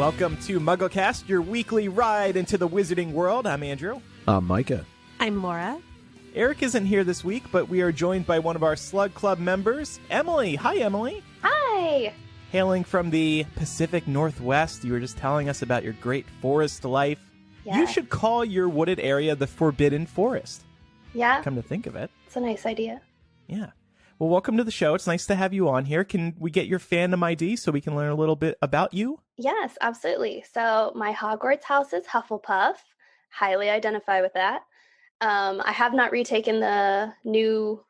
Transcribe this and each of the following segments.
Welcome to MuggleCast, your weekly ride into the wizarding world. I'm Andrew. I'm Micah. I'm Laura. Eric isn't here this week, but we are joined by one of our Slug Club members, Emily. Hi, Emily. Hi. Hailing from the Pacific Northwest, you were just telling us about your great forest life. Yeah. You should call your wooded area the Forbidden Forest. Yeah. Come to think of it. It's a nice idea. Yeah. Well, welcome to the show. It's nice to have you on here. Can we get your fandom ID so we can learn a little bit about you? Yes, absolutely. So my Hogwarts house is Hufflepuff. Highly identify with that. I have not retaken the new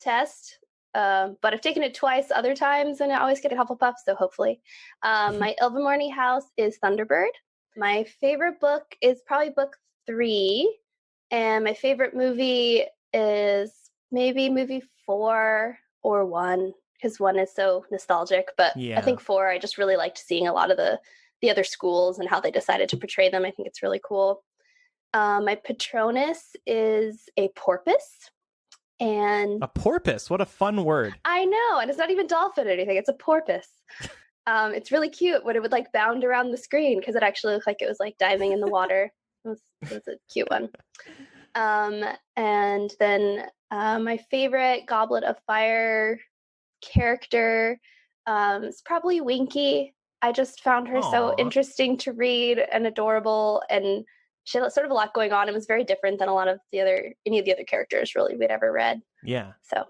test, but I've taken it twice other times and I always get a Hufflepuff, so hopefully. My Ilvermorny house is Thunderbird. My favorite book is probably book 3, and my favorite movie is maybe movie 4 or 1, because 1 is so nostalgic, but Yeah. I think 4, I just really liked seeing a lot of the other schools and how they decided to portray them. I think it's really cool. My Patronus is a porpoise. And A porpoise. What a fun word. I know, and it's not even dolphin or anything. It's a porpoise. It's really cute when it would like bound around the screen because it actually looked like it was like diving in the water. It was a cute one. And then my favorite Goblet of Fire character is probably Winky. I just found her so interesting to read and adorable, and she had sort of a lot going on. It was very different than any of the other characters really we'd ever read. Yeah. So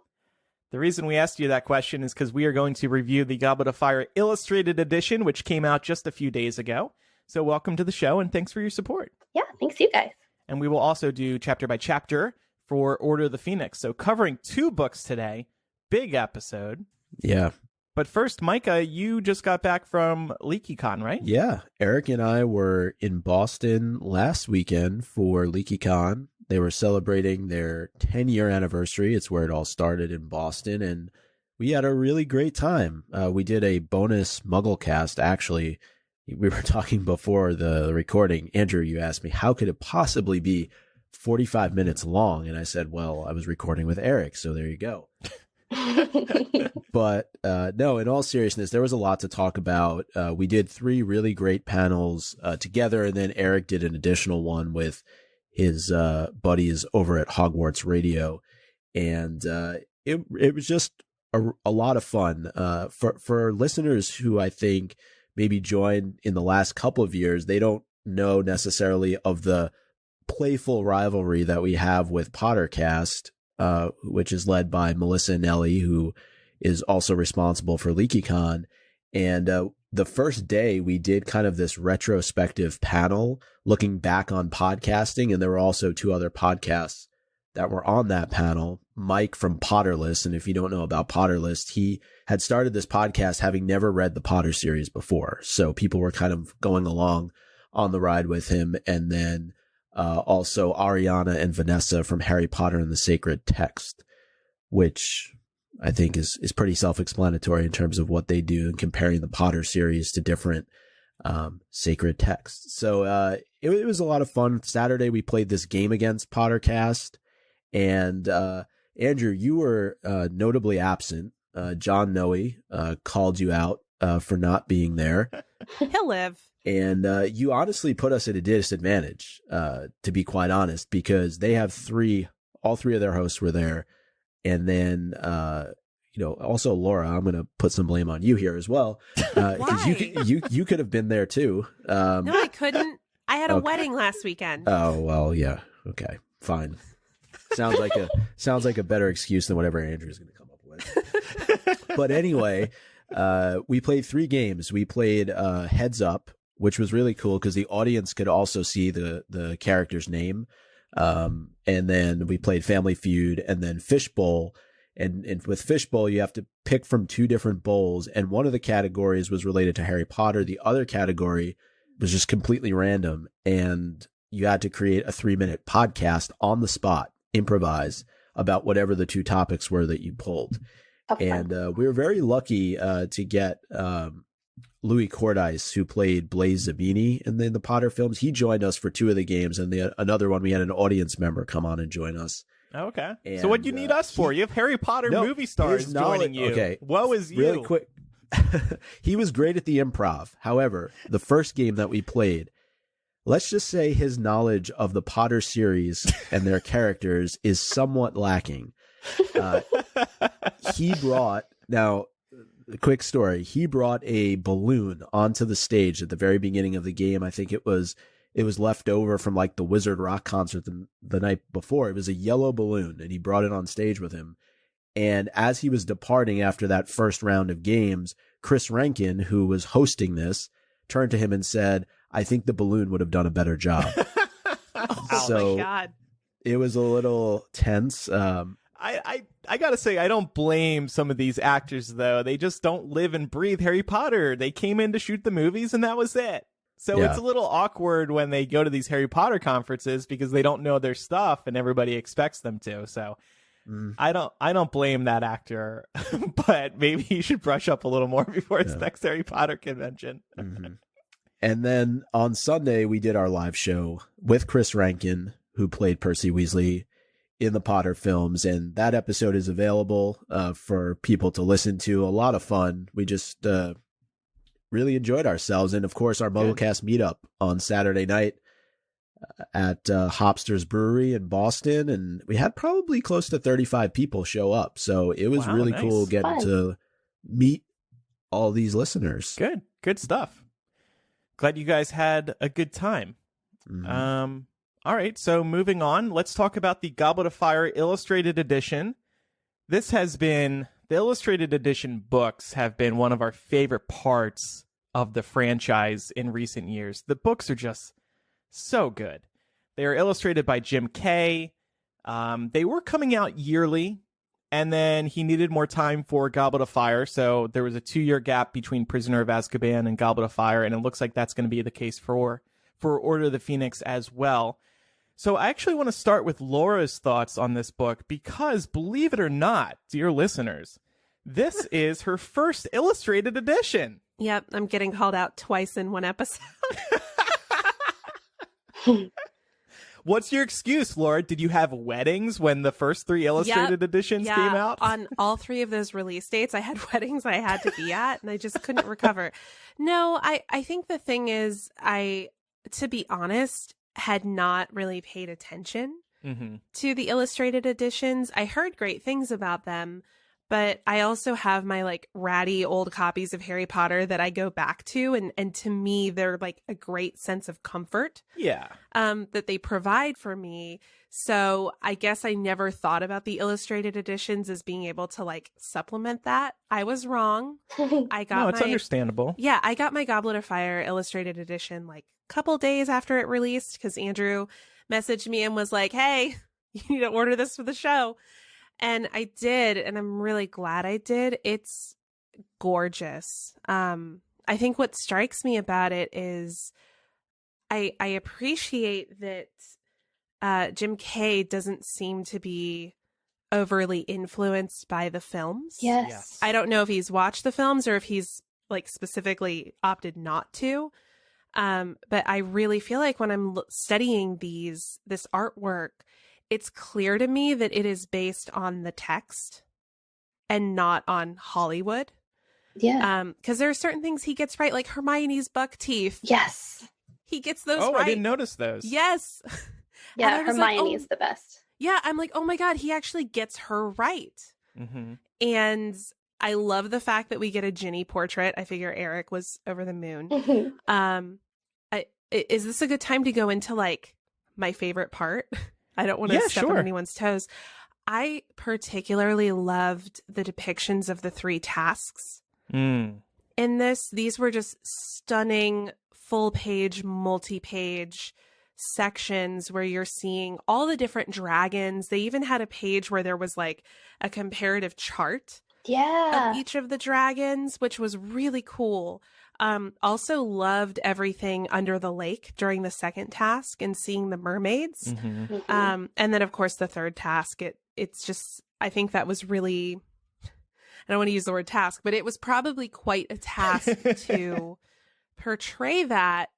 the reason we asked you that question is because we are going to review the Goblet of Fire Illustrated Edition, which came out just a few days ago. So welcome to the show, and thanks for your support. yeah, thanks you guys. And we will also do chapter by chapter for Order of the Phoenix. So covering 2 books today. Big episode. Yeah. But first, Micah, you just got back from LeakyCon, right? Yeah. Eric and I were in Boston last weekend for LeakyCon. They were celebrating their 10-year anniversary. It's where it all started in Boston. And we had a really great time. We did a bonus MuggleCast, actually. We were talking before the recording. Andrew, you asked me, how could it possibly be 45 minutes long? And I said, well, I was recording with Eric, so there you go. But no, in all seriousness, there was a lot to talk about. We did 3 really great panels together, and then Eric did an additional one with his buddies over at Hogwarts Radio. And it was just a lot of fun. For listeners who I think maybe joined in the last couple of years, they don't know necessarily of the playful rivalry that we have with Pottercast, which is led by Melissa and Ellie, who is also responsible for LeakyCon. And the first day we did kind of this retrospective panel looking back on podcasting. And there were also 2 other podcasts that were on that panel. Mike from Potterlist. And if you don't know about Potterlist, he had started this podcast having never read the Potter series before. So people were kind of going along on the ride with him. And then also Ariana and Vanessa from Harry Potter and the Sacred Text, which I think is pretty self-explanatory in terms of what they do and comparing the Potter series to different sacred texts. So it was a lot of fun. Saturday, we played this game against Pottercast. And Andrew, you were notably absent. John Noe called you out for not being there. He'll live. And you honestly put us at a disadvantage, to be quite honest, because they have all 3 of their hosts were there. And then, also Laura, I'm going to put some blame on you here as well. Because you could have been there too. No, I couldn't. I had a wedding last weekend. Oh, well, yeah. Okay, fine. Sounds like a better excuse than whatever Andrew's going to come up with. But anyway, we played 3 games. We played Heads Up, which was really cool because the audience could also see the character's name. And then we played Family Feud and then Fishbowl. And with Fishbowl, you have to pick from 2 different bowls. And one of the categories was related to Harry Potter. The other category was just completely random. And you had to create a 3-minute podcast on the spot, improvise about whatever the 2 topics were that you pulled. And we were very lucky to get Louis Cordice, who played Blaise Zabini in the Potter films. He joined us for 2 of the games, and another one we had an audience member come on and join us. Okay. And, so what do you need us for? You have Harry Potter movie stars joining you. Okay. Woe is you. Really quick. he was great at the improv. However, the first game that we played, let's just say his knowledge of the Potter series and their characters is somewhat lacking. He brought, now, a quick story. He brought a balloon onto the stage at the very beginning of the game. I think it was left over from like the Wizard Rock concert the night before. It was a yellow balloon, and he brought it on stage with him. And as he was departing after that first round of games, Chris Rankin, who was hosting this, turned to him and said, "I think the balloon would have done a better job." Oh my God. It was a little tense. I gotta say, I don't blame some of these actors, though. They just don't live and breathe Harry Potter. They came in to shoot the movies, and that was it. So It's a little awkward when they go to these Harry Potter conferences because they don't know their stuff, and everybody expects them to. So I don't blame that actor, but maybe he should brush up a little more before his next Harry Potter convention. Mm-hmm. And then on Sunday, we did our live show with Chris Rankin, who played Percy Weasley in the Potter films, and that episode is available for people to listen to. A lot of fun. We just really enjoyed ourselves, and of course our MuggleCast meetup on Saturday night at Hopster's Brewery in Boston, and we had probably close to 35 people show up, so it was really cool getting to meet all these listeners. Good stuff. Glad you guys had a good time. Mm-hmm. All right, so moving on, let's talk about the Goblet of Fire Illustrated Edition. The Illustrated Edition books have been one of our favorite parts of the franchise in recent years. The books are just so good. They are illustrated by Jim Kay. They were coming out yearly, and then he needed more time for Goblet of Fire, so there was a 2-year gap between Prisoner of Azkaban and Goblet of Fire, and it looks like that's going to be the case for Order of the Phoenix as well. So I actually want to start with Laura's thoughts on this book because, believe it or not, dear listeners, this is her first illustrated edition. Yep, I'm getting called out twice in one episode. What's your excuse, Laura? Did you have weddings when the first 3 illustrated editions came out? On all 3 of those release dates, I had weddings I had to be at, and I just couldn't recover. No, I think the thing is, to be honest, had not really paid attention to the illustrated editions. I heard great things about them, but I also have my like ratty old copies of Harry Potter that I go back to, and to me they're like a great sense of comfort that they provide for me. So I guess I never thought about the illustrated editions as being able to like supplement that. I was wrong. It's understandable. Yeah, I got my Goblet of Fire illustrated edition like couple days after it released because Andrew messaged me and was like, "Hey, you need to order this for the show." And I did, and I'm really glad I did. It's gorgeous. I think what strikes me about it is I appreciate that Jim Kay doesn't seem to be overly influenced by the films. Yes. I don't know if he's watched the films or if he's like specifically opted not to. But I really feel like when I'm studying this artwork, it's clear to me that it is based on the text and not on Hollywood. Yeah. Because there are certain things he gets right, like Hermione's buck teeth. Yes. He gets those right. right. I didn't notice those. Yes. Yeah, Hermione is the best. Yeah, I'm like, oh my God, he actually gets her right. Mm-hmm. And I love the fact that we get a Ginny portrait. I figure Eric was over the moon. Is this a good time to go into like my favorite part? I don't want to step on anyone's toes. I particularly loved the depictions of the 3 tasks. In this. These were just stunning full-page, multi-page sections where you're seeing all the different dragons. They even had a page where there was like a comparative chart of each of the dragons, which was really cool. Also loved everything under the lake during the second task and seeing the mermaids. And then of course the third task, it's just, I think that was really, I don't want to use the word task, but it was probably quite a task to portray that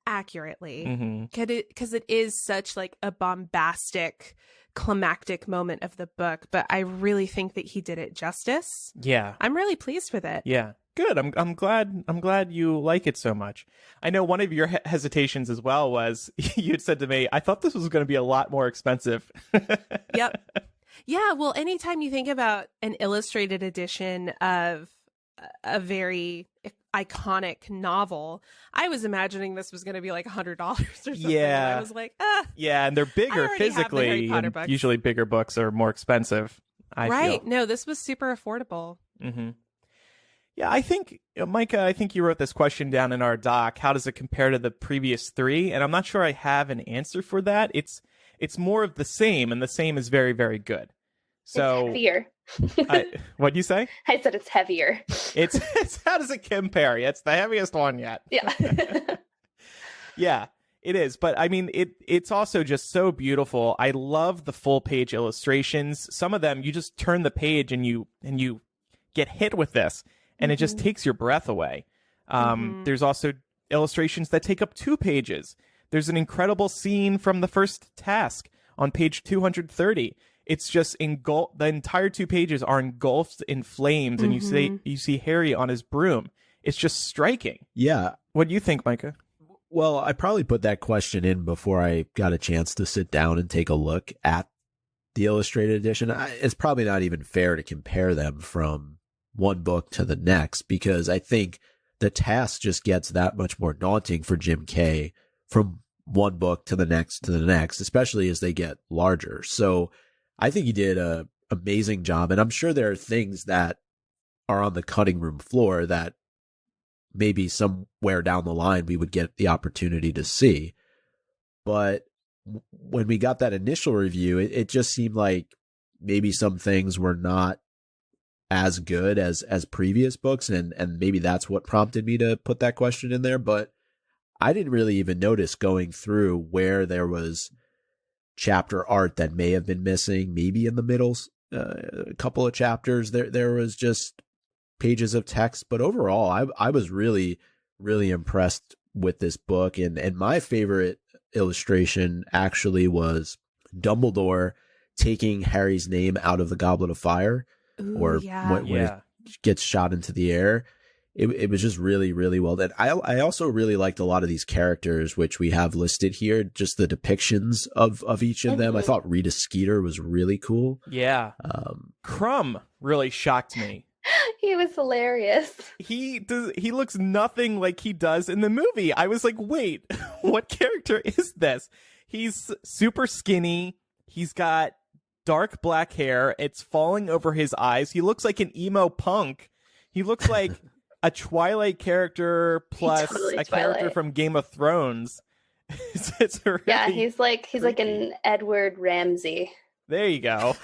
accurately. Because it is such like a bombastic, climactic moment of the book, but I really think that he did it justice. Yeah. I'm really pleased with it. Yeah. Good. I'm glad you like it so much. I know one of your hesitations as well was you had said to me, I thought this was going to be a lot more expensive. Yep. Yeah. Well, anytime you think about an illustrated edition of a very iconic novel, I was imagining this was going to be like $100 or something. Yeah. And I was like, yeah, and they're bigger physically. And usually bigger books are more expensive. I feel. No, this was super affordable. Mm-hmm. Yeah, I think, Micah, I think you wrote this question down in our doc. How does it compare to the previous three? And I'm not sure I have an answer for that. It's more of the same, and the same is very, very good. So it's heavier. What'd you say? I said it's heavier. It's how does it compare? It's the heaviest one yet. Yeah. Yeah, it is. But I mean, it's also just so beautiful. I love the full page illustrations. Some of them, you just turn the page and you get hit with this, and it just takes your breath away. There's also illustrations that take up 2 pages. There's an incredible scene from the first task on page 230. It's just the entire 2 pages are engulfed in flames, and you see Harry on his broom. It's just striking. Yeah. What do you think, Micah? Well, I probably put that question in before I got a chance to sit down and take a look at the illustrated edition. It's probably not even fair to compare them from one book to the next, because I think the task just gets that much more daunting for Jim Kay from one book to the next, especially as they get larger. So I think he did an amazing job. And I'm sure there are things that are on the cutting room floor that maybe somewhere down the line we would get the opportunity to see. But when we got that initial review, it just seemed like maybe some things were not as good as previous books, and maybe that's what prompted me to put that question in there. But I didn't really even notice going through where there was chapter art that may have been missing. Maybe in the middle, a couple of chapters there was just pages of text. But overall, I was really, really impressed with this book. And my favorite illustration actually was Dumbledore taking Harry's name out of the Goblet of Fire. Ooh, or when it gets shot into the air. It was just really, really well done. I also really liked a lot of these characters, which we have listed here, just the depictions of each of them. I thought Rita Skeeter was really cool. Yeah. Crumb really shocked me. He was hilarious. He looks nothing like he does in the movie. I was like, wait, what character is this? He's super skinny. He's got dark black hair. It's falling over his eyes. He looks like an emo punk. He looks like a Twilight character plus a character from Game of Thrones. It's really yeah, he's like creepy. an Edward Ramsey. There you go.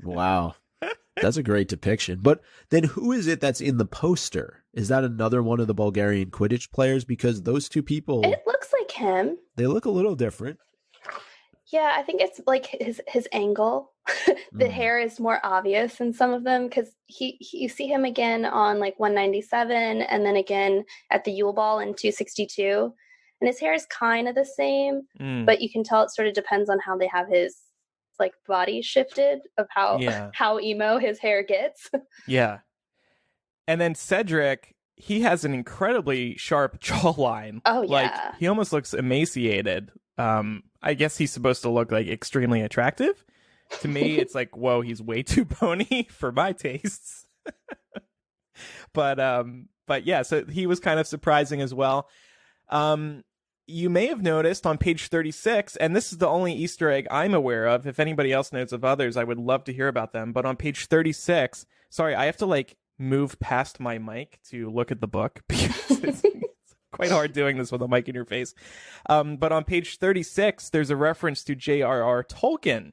Wow. That's a great depiction. But then who is it that's in the poster? Is that another one of the Bulgarian Quidditch players? Because those two people, It looks like him. they look a little different. Yeah, I think it's like his angle. The hair is more obvious in some of them, because you see him again on like 197 and then again at the Yule Ball in 262. And his hair is kind of the same, but you can tell it sort of depends on how they have his like body shifted of how emo his hair gets. Yeah. And then Cedric, he has an incredibly sharp jawline. Oh, yeah. Like, he almost looks emaciated. I guess he's supposed to look like extremely attractive. To me, it's like, whoa, he's way too bony for my tastes. But yeah, so he was kind of surprising as well. You may have noticed on page 36, and this is the only Easter egg I'm aware of. If anybody else knows of others, I would love to hear about them. But on page 36, sorry, I have to like move past my mic to look at the book because it's quite hard doing this with a mic in your face. But on page 36, there's a reference to J.R.R. Tolkien.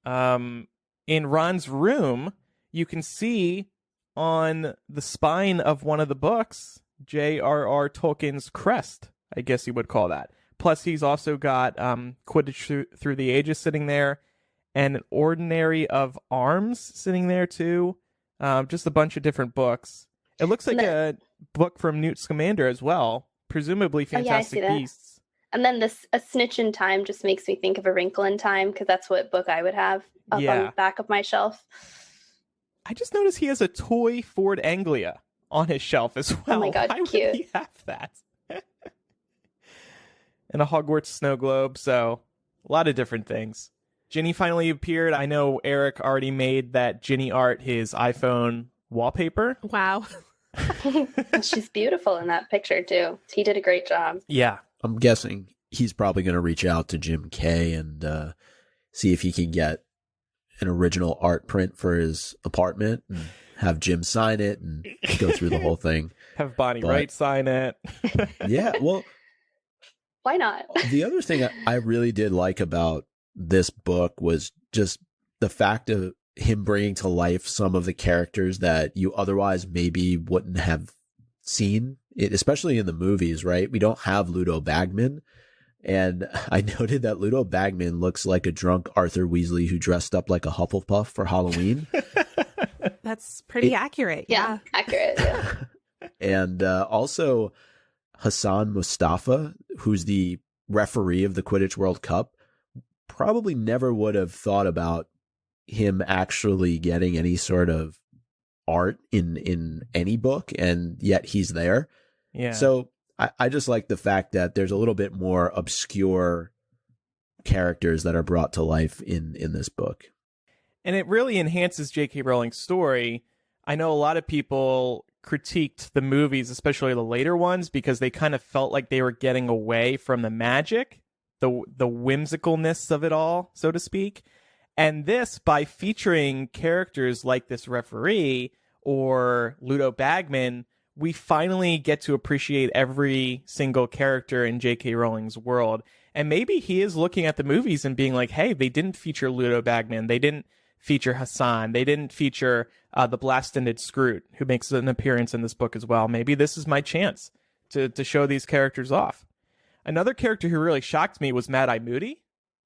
In Ron's room, you can see on the spine of one of the books, J.R.R. Tolkien's crest, I guess you would call that. Plus, he's also got Quidditch Through the Ages sitting there, and an Ordinary of Arms sitting there too. Just a bunch of different books. It looks like a book from Newt Scamander as well, presumably Fantastic Beasts. And then A Snitch in Time just makes me think of A Wrinkle in Time, because that's what book I would have up on the back of my shelf. I just noticed he has a toy Ford Anglia on his shelf as well. Oh my God, Why cute. would he have that? And a Hogwarts snow globe, so a lot of different things. Ginny finally appeared. I know Eric already made that Ginny art his iPhone wallpaper. Wow. She's beautiful in that picture, too. He did a great job. Yeah. I'm guessing he's probably going to reach out to Jim Kay and see if he can get an original art print for his apartment and have Jim sign it and go through the whole thing. Have Bonnie Wright sign it. Yeah, well, why not? The other thing I really did like about this book was just the fact of him bringing to life some of the characters that you otherwise maybe wouldn't have seen, especially in the movies, right? We don't have Ludo Bagman. And I noted that Ludo Bagman looks like a drunk Arthur Weasley who dressed up like a Hufflepuff for Halloween. That's pretty accurate. Yeah, accurate. Yeah. And also Hassan Mustafa, who's the referee of the Quidditch World Cup, probably never would have thought about him actually getting any sort of art in any book, and yet he's there. Yeah. So I just like the fact that there's a little bit more obscure characters that are brought to life in this book. And it really enhances J.K. Rowling's story. I know a lot of people critiqued the movies, especially the later ones, because they kind of felt like they were getting away from the magic, the whimsicalness of it all, so to speak. And this, by featuring characters like this referee or Ludo Bagman, we finally get to appreciate every single character in J.K. Rowling's world. And maybe he is looking at the movies and being like, hey, they didn't feature Ludo Bagman. They didn't feature Hassan. They didn't feature the Blast-Ended Scroot, who makes an appearance in this book as well. Maybe this is my chance to show these characters off. Another character who really shocked me was Mad-Eye Moody.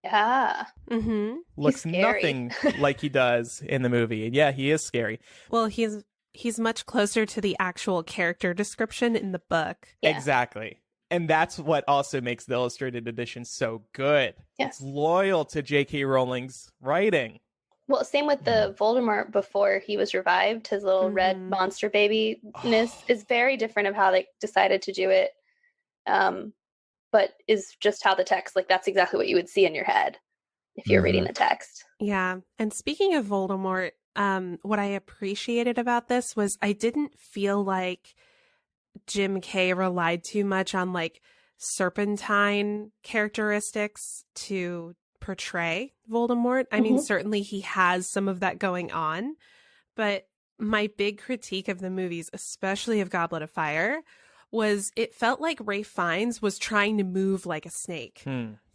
Yeah. Mm-hmm. Looks nothing like he does in the movie. And yeah, he is scary. Well, he's much closer to the actual character description in the book. Yeah. Exactly. And that's what also makes the illustrated edition so good. Yes. It's loyal to J.K. Rowling's writing. Well, same with the Voldemort before he was revived. His little red monster baby-ness is very different of how they decided to do it. But is just how the text, like that's exactly what you would see in your head if you're reading the text. Yeah. And speaking of Voldemort, what I appreciated about this was I didn't feel like Jim Kay relied too much on like serpentine characteristics to portray Voldemort. I mean, certainly he has some of that going on, but my big critique of the movies, especially of Goblet of Fire, was it felt like Ralph Fiennes was trying to move like a snake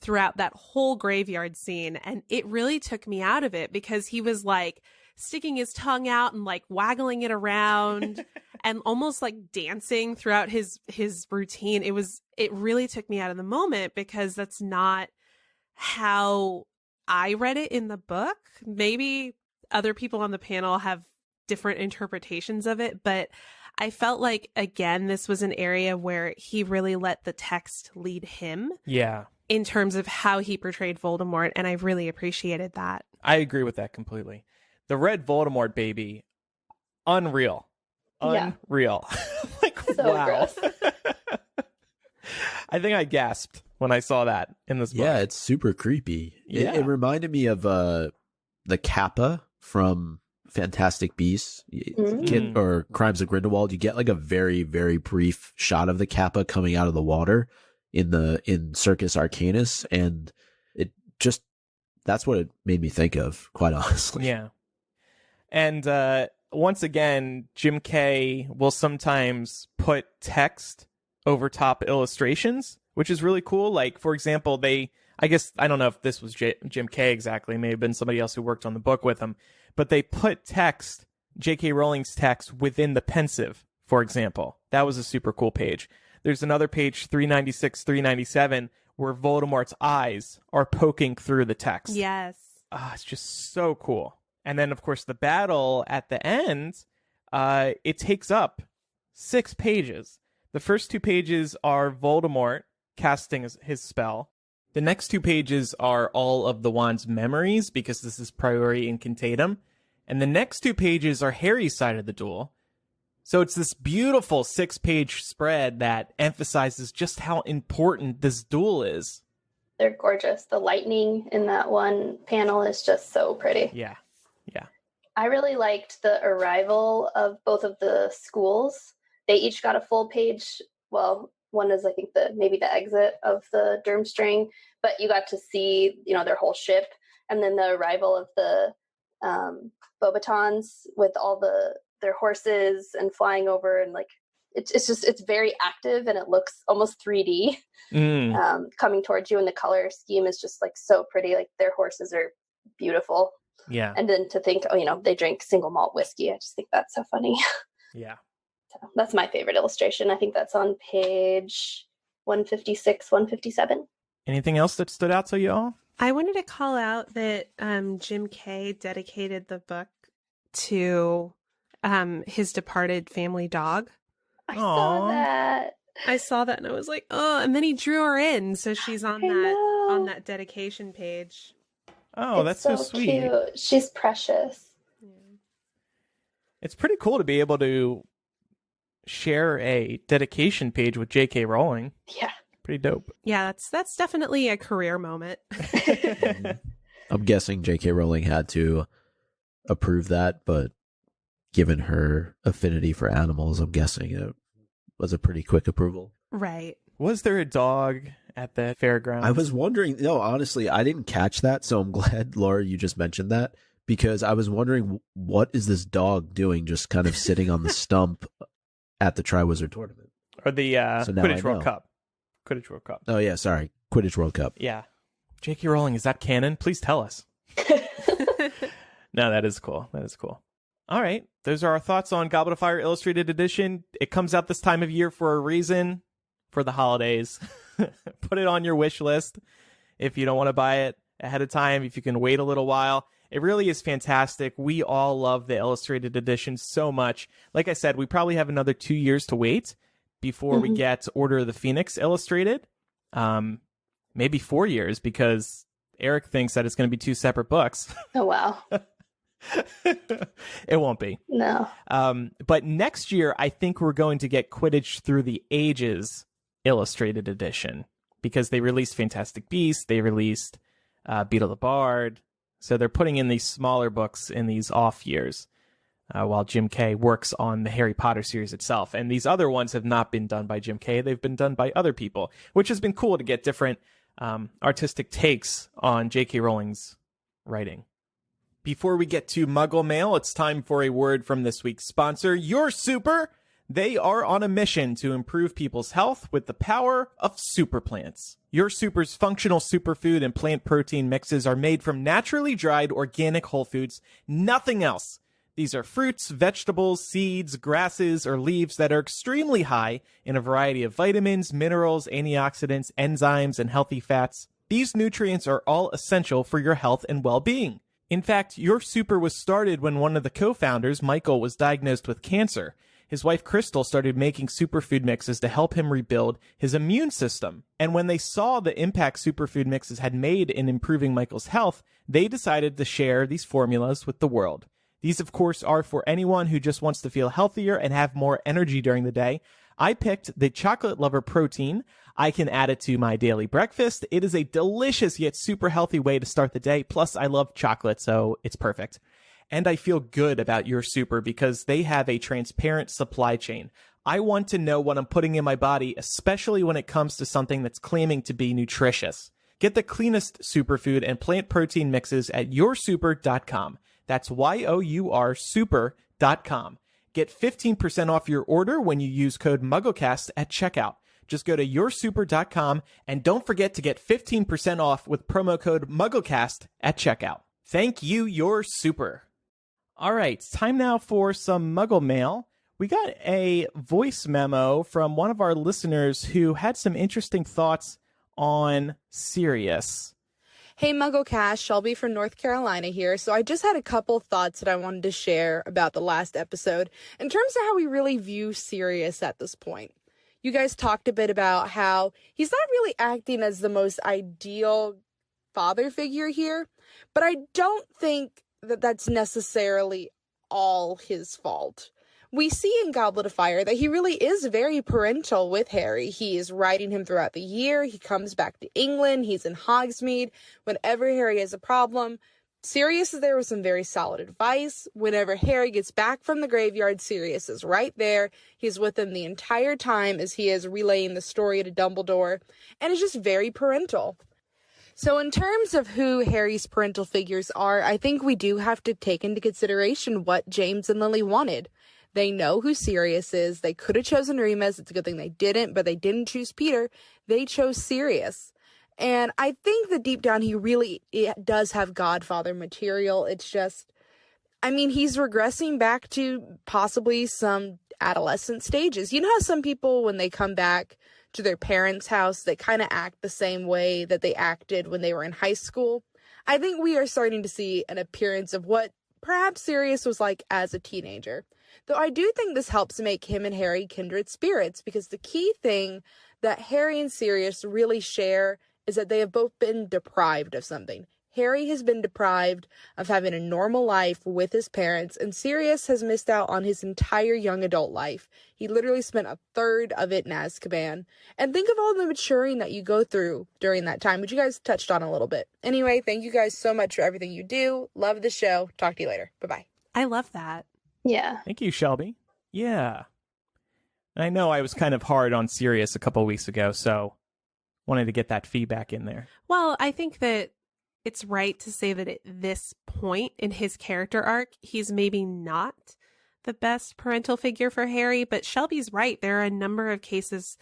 throughout that whole graveyard scene. And it really took me out of it because he was like sticking his tongue out and like waggling it around and almost like dancing throughout his routine. It really took me out of the moment because that's not how I read it in the book. Maybe other people on the panel have different interpretations of it, but I felt like, again, this was an area where he really let the text lead him. Yeah. In terms of how he portrayed Voldemort, and I really appreciated that. I agree with that completely. The red Voldemort baby, unreal. Unreal. Like, so wow. gross. I think I gasped when I saw that in this book. Yeah, it's super creepy. Yeah. It reminded me of the Kappa from Fantastic Beasts or Crimes of Grindelwald. You get like a very, very brief shot of the Kappa coming out of the water in Circus Arcanus, and it just that's what it made me think of, quite honestly. Yeah. And once again, Jim Kay will sometimes put text over top illustrations, which is really cool. Like, for example, I don't know if this was Jim Kay exactly, it may have been somebody else who worked on the book with him, but they put text, J.K. Rowling's text, within the pensive, for example. That was a super cool page. There's another page, 396, 397, where Voldemort's eyes are poking through the text. Yes. It's just so cool. And then, of course, the battle at the end, it takes up 6 pages. The first 2 pages are Voldemort casting his spell. The next 2 pages are all of the wand's memories, because this is Priori Incantatem. And the next 2 pages are Harry's side of the duel. So it's this beautiful 6-page spread that emphasizes just how important this duel is. They're gorgeous. The lightning in that one panel is just so pretty. Yeah. I really liked the arrival of both of the schools. They each got a full page. Well, one is, I think, maybe the exit of the Durmstrang, but you got to see, their whole ship. And then the arrival of the Beauxbatons with all their horses and flying over, and like it's very active and it looks almost 3D coming towards you, and the color scheme is just like so pretty. Like their horses are beautiful. Yeah. And then to think, they drink single malt whiskey. I just think that's so funny. Yeah. So that's my favorite illustration. I think that's on page 156, 157. Anything else that stood out to you all? I wanted to call out that Jim Kay dedicated the book to his departed family dog. I saw that and I was like, oh, and then he drew her in, so she's on that dedication page. Oh, that's so sweet. Cute. She's precious. Yeah. It's pretty cool to be able to share a dedication page with J.K. Rowling. Yeah. Pretty dope. Yeah, that's definitely a career moment. I'm guessing J.K. Rowling had to approve that, but given her affinity for animals, I'm guessing it was a pretty quick approval. Right. Was there a dog at the fairgrounds? I was wondering, no, honestly, I didn't catch that, so I'm glad, Laura, you just mentioned that, because I was wondering, what is this dog doing just kind of sitting on the stump at the Triwizard Tournament? Or the Quidditch World Cup. Quidditch World Cup. Oh, yeah, sorry. Quidditch World Cup. Yeah. J.K. Rowling, is that canon? Please tell us. No, that is cool. That is cool. All right. Those are our thoughts on Goblet of Fire Illustrated Edition. It comes out this time of year for a reason, for the holidays. Put it on your wish list if you don't want to buy it ahead of time, if you can wait a little while. It really is fantastic. We all love the Illustrated Edition so much. Like I said, we probably have another 2 years to wait before we get Order of the Phoenix Illustrated. Maybe 4 years, because Eric thinks that it's going to be 2 separate books. Oh, wow. It won't be. No. But next year, I think we're going to get Quidditch Through the Ages Illustrated Edition, because they released Fantastic Beasts, they released Beetle the Bard, so they're putting in these smaller books in these off years while Jim Kay works on the Harry Potter series itself. And these other ones have not been done by Jim Kay, they've been done by other people, which has been cool to get different artistic takes on J.K. Rowling's writing. Before we get to Muggle Mail, it's time for a word from this week's sponsor, Your Super. They are on a mission to improve people's health with the power of super plants. Your Super's functional superfood and plant protein mixes are made from naturally dried organic whole foods, nothing else. These are fruits, vegetables, seeds, grasses, or leaves that are extremely high in a variety of vitamins, minerals, antioxidants, enzymes, and healthy fats. These nutrients are all essential for your health and well-being. In fact, Your Super was started when one of the co-founders, Michael, was diagnosed with cancer. His wife, Crystal, started making superfood mixes to help him rebuild his immune system. And when they saw the impact superfood mixes had made in improving Michael's health, they decided to share these formulas with the world. These, of course, are for anyone who just wants to feel healthier and have more energy during the day. I picked the Chocolate Lover Protein. I can add it to my daily breakfast. It is a delicious yet super healthy way to start the day. Plus, I love chocolate, so it's perfect. And I feel good about Your Super because they have a transparent supply chain. I want to know what I'm putting in my body, especially when it comes to something that's claiming to be nutritious. Get the cleanest superfood and plant protein mixes at yoursuper.com. That's YOUR super.com. Get 15% off your order when you use code MuggleCast at checkout. Just go to yoursuper.com and don't forget to get 15% off with promo code MuggleCast at checkout. Thank you, Your Super. All right, time now for some Muggle Mail. We got a voice memo from one of our listeners who had some interesting thoughts on Sirius. Hey, MuggleCast, Shelby from North Carolina here. So I just had a couple thoughts that I wanted to share about the last episode in terms of how we really view Sirius at this point. You guys talked a bit about how he's not really acting as the most ideal father figure here, but I don't think that that's necessarily all his fault. we see in Goblet of Fire that he really is very parental with Harry. He is writing him throughout the year. He comes back to England. He's in Hogsmeade. Whenever Harry has a problem, Sirius is there with some very solid advice. Whenever Harry gets back from the graveyard, Sirius is right there. He's with him the entire time as he is relaying the story to Dumbledore, and is just very parental. So in terms of who Harry's parental figures are, I think we do have to take into consideration what James and Lily wanted. They know who Sirius is. They could have chosen Remus. It's a good thing they didn't, but they didn't choose Peter. They chose Sirius. And I think that deep down, it does have Godfather material. It's just, I mean, he's regressing back to possibly some adolescent stages. You know how some people, when they come back to their parents' house, they kind of act the same way that they acted when they were in high school? I think we are starting to see an appearance of what perhaps Sirius was like as a teenager. Though I do think this helps make him and Harry kindred spirits, because the key thing that Harry and Sirius really share is that they have both been deprived of something. Harry has been deprived of having a normal life with his parents, and Sirius has missed out on his entire young adult life. He literally spent a third of it in Azkaban. And think of all the maturing that you go through during that time, which you guys touched on a little bit. Anyway, thank you guys so much for everything you do. Love the show. Talk to you later. Bye-bye. I love that. Yeah. Thank you, Shelby. Yeah. I know I was kind of hard on Sirius a couple weeks ago, so wanted to get that feedback in there. Well, I think that it's right to say that at this point in his character arc, he's maybe not the best parental figure for Harry, but Shelby's right. There are a number of cases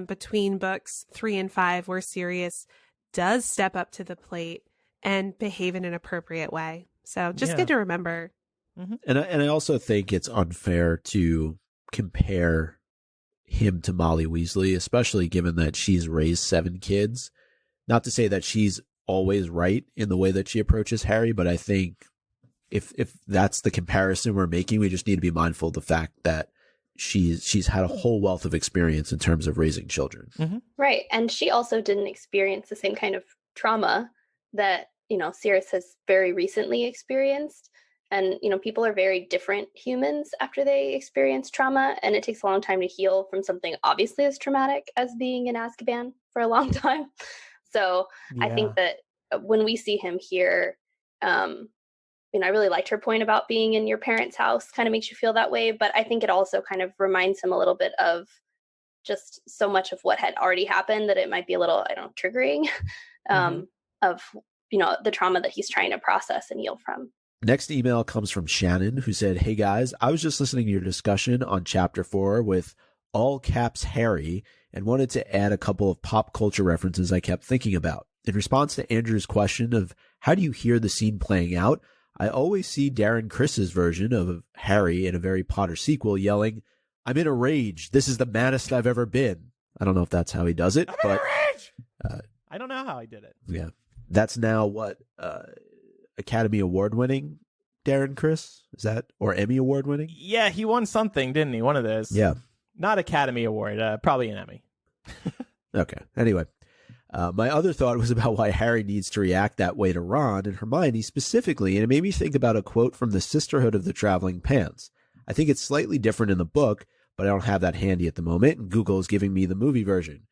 between books 3 and 5 where Sirius does step up to the plate and behave in an appropriate way. So just good to remember. Mm-hmm. And I also think it's unfair to compare him to Molly Weasley, especially given that she's raised 7 kids. Not to say that she's always right in the way that she approaches Harry, but I think if that's the comparison we're making, we just need to be mindful of the fact that she's had a whole wealth of experience in terms of raising children. Mm-hmm. Right. And she also didn't experience the same kind of trauma that, Sirius has very recently experienced. And, people are very different humans after they experience trauma, and it takes a long time to heal from something obviously as traumatic as being in Azkaban for a long time. So I think that when we see him here, I really liked her point about being in your parents' house kind of makes you feel that way. But I think it also kind of reminds him a little bit of just so much of what had already happened that it might be a little, triggering of, the trauma that he's trying to process and heal from. Next email comes from Shannon, who said, "Hey guys, I was just listening to your discussion on chapter 4 with all caps Harry and wanted to add a couple of pop culture references I kept thinking about. In response to Andrew's question of how do you hear the scene playing out, I always see Darren Criss's version of Harry in a Harry Potter sequel yelling, 'I'm in a rage. This is the maddest I've ever been.' I don't know if that's how he does it, but I don't know how he did it. Yeah. That's now what Academy Award winning Darren Criss? Is that, or Emmy Award winning? Yeah, he won something, didn't he? One of those. Yeah. Not Academy Award, probably an Emmy. Okay. Anyway, my other thought was about why Harry needs to react that way to Ron and Hermione specifically, and it made me think about a quote from the Sisterhood of the Traveling Pants. I think it's slightly different in the book, but I don't have that handy at the moment, and Google is giving me the movie version.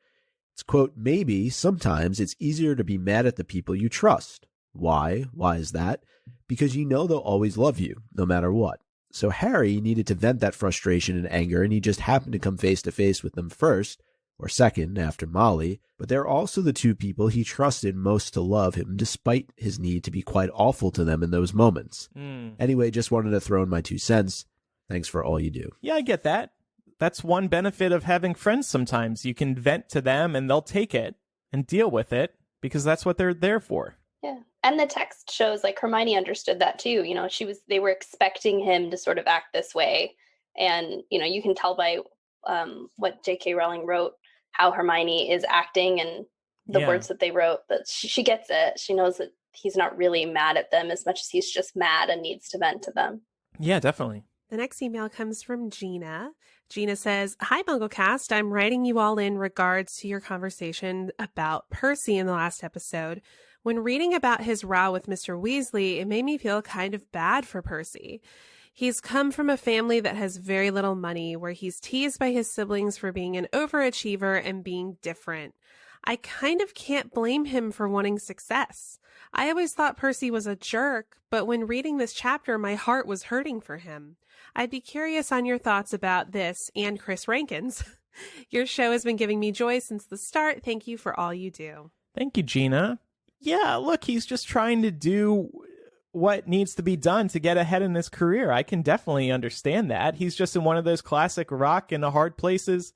It's, quote, "Maybe, sometimes, it's easier to be mad at the people you trust. Why? Why is that? Because you know they'll always love you, no matter what. So Harry needed to vent that frustration and anger, and he just happened to come face to face with them first, or second, after Molly, but they're also the 2 people he trusted most to love him, despite his need to be quite awful to them in those moments. Anyway, just wanted to throw in my 2 cents. Thanks for all you do." Yeah, I get that. That's one benefit of having friends sometimes. You can vent to them and they'll take it and deal with it because that's what they're there for. Yeah. And the text shows like Hermione understood that too. They were expecting him to sort of act this way. And, you can tell by what J.K. Rowling wrote, how Hermione is acting and the words that they wrote, that she gets it. She knows that he's not really mad at them as much as he's just mad and needs to vent to them. Yeah, definitely. The next email comes from Gina. Gina says, "Hi, MuggleCast. I'm writing you all in regards to your conversation about Percy in the last episode. When reading about his row with Mr. Weasley, it made me feel kind of bad for Percy. He's come from a family that has very little money, where he's teased by his siblings for being an overachiever and being different. I kind of can't blame him for wanting success. I always thought Percy was a jerk, but when reading this chapter, my heart was hurting for him. I'd be curious on your thoughts about this and Chris Rankin's. Your show has been giving me joy since the start. Thank you for all you do. Thank you, Gina. Yeah, look, he's just trying to do what needs to be done to get ahead in his career. I can definitely understand that. He's just in one of those classic rock in the hard places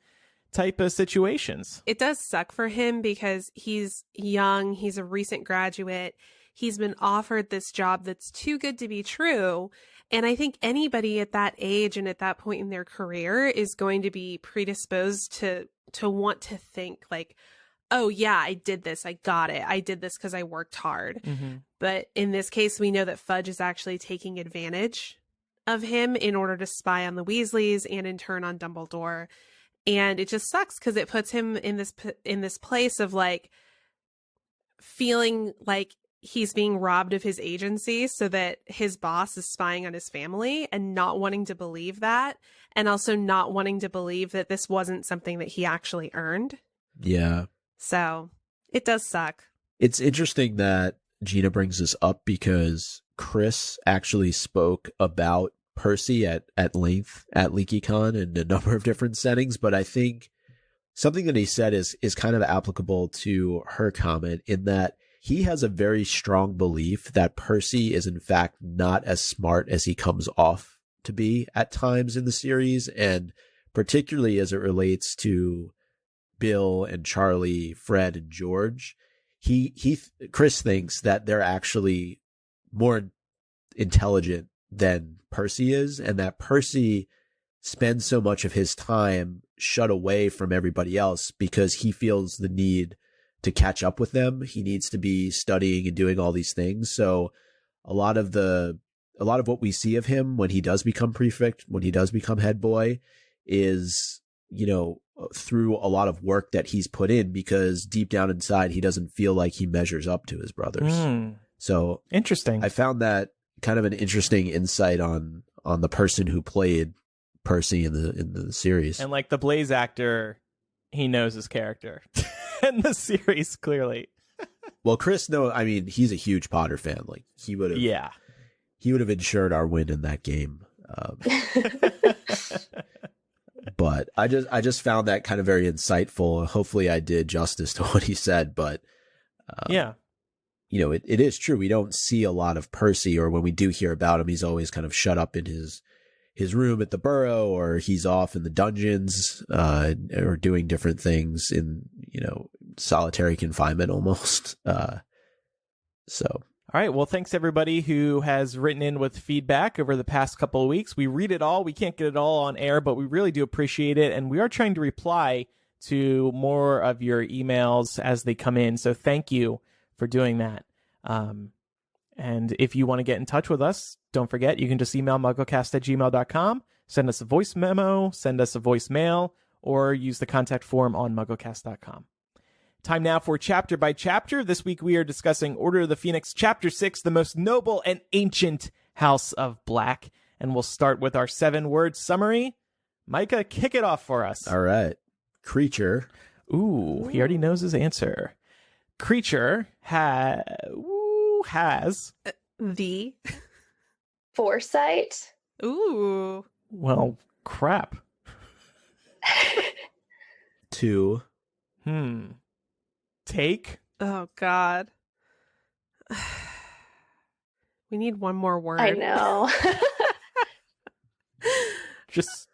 type of situations. It does suck for him because he's young. He's a recent graduate. He's been offered this job that's too good to be true. And I think anybody at that age and at that point in their career is going to be predisposed to want to think like, oh yeah, I did this. I got it. I did this because I worked hard. Mm-hmm. But in this case, we know that Fudge is actually taking advantage of him in order to spy on the Weasleys and in turn on Dumbledore. And it just sucks because it puts him in this place of like feeling like he's being robbed of his agency so that his boss is spying on his family, and not wanting to believe that, and also not wanting to believe that this wasn't something that he actually earned. Yeah. So it does suck. It's interesting that Gina brings this up because Chris actually spoke about Percy at length at LeakyCon in a number of different settings, but I think something that he said is kind of applicable to her comment, in that he has a very strong belief that Percy is in fact not as smart as he comes off to be at times in the series, and particularly as it relates to Bill and Charlie, Fred and George. Chris thinks that they're actually more intelligent than Percy is, and that Percy spends so much of his time shut away from everybody else because he feels the need to catch up with them. He needs to be studying and doing all these things. So a lot of what we see of him when he does become prefect, when he does become head boy, is, through a lot of work that he's put in, because deep down inside, he doesn't feel like he measures up to his brothers. So interesting. I found that kind of an interesting insight on the person who played Percy in the series. And like the Blaze actor, he knows his character in the series, clearly. Well, Chris, he's a huge Potter fan. Like he would have ensured our win in that game. But I just found that kind of very insightful. Hopefully I did justice to what he said, but it is true. We don't see a lot of Percy, or when we do hear about him, he's always kind of shut up in his room at the Burrow, or he's off in the dungeons, or doing different things in, solitary confinement almost. All right. Well, thanks everybody who has written in with feedback over the past couple of weeks. We read it all. We can't get it all on air, but we really do appreciate it. And we are trying to reply to more of your emails as they come in. So thank you for doing that. And if you want to get in touch with us, don't forget, you can just email MuggleCast@gmail.com, send us a voice memo, send us a voicemail, or use the contact form on MuggleCast.com. Time now for Chapter by Chapter. This week we are discussing Order of the Phoenix, Chapter 6, The Most Noble and Ancient House of Black. And we'll start with our 7-word summary. Micah, kick it off for us. All right. Kreacher. Ooh, he already knows his answer. Kreacher has the foresight. Ooh. Well, crap. 2. Take. Oh God. We need one more word. I know. Just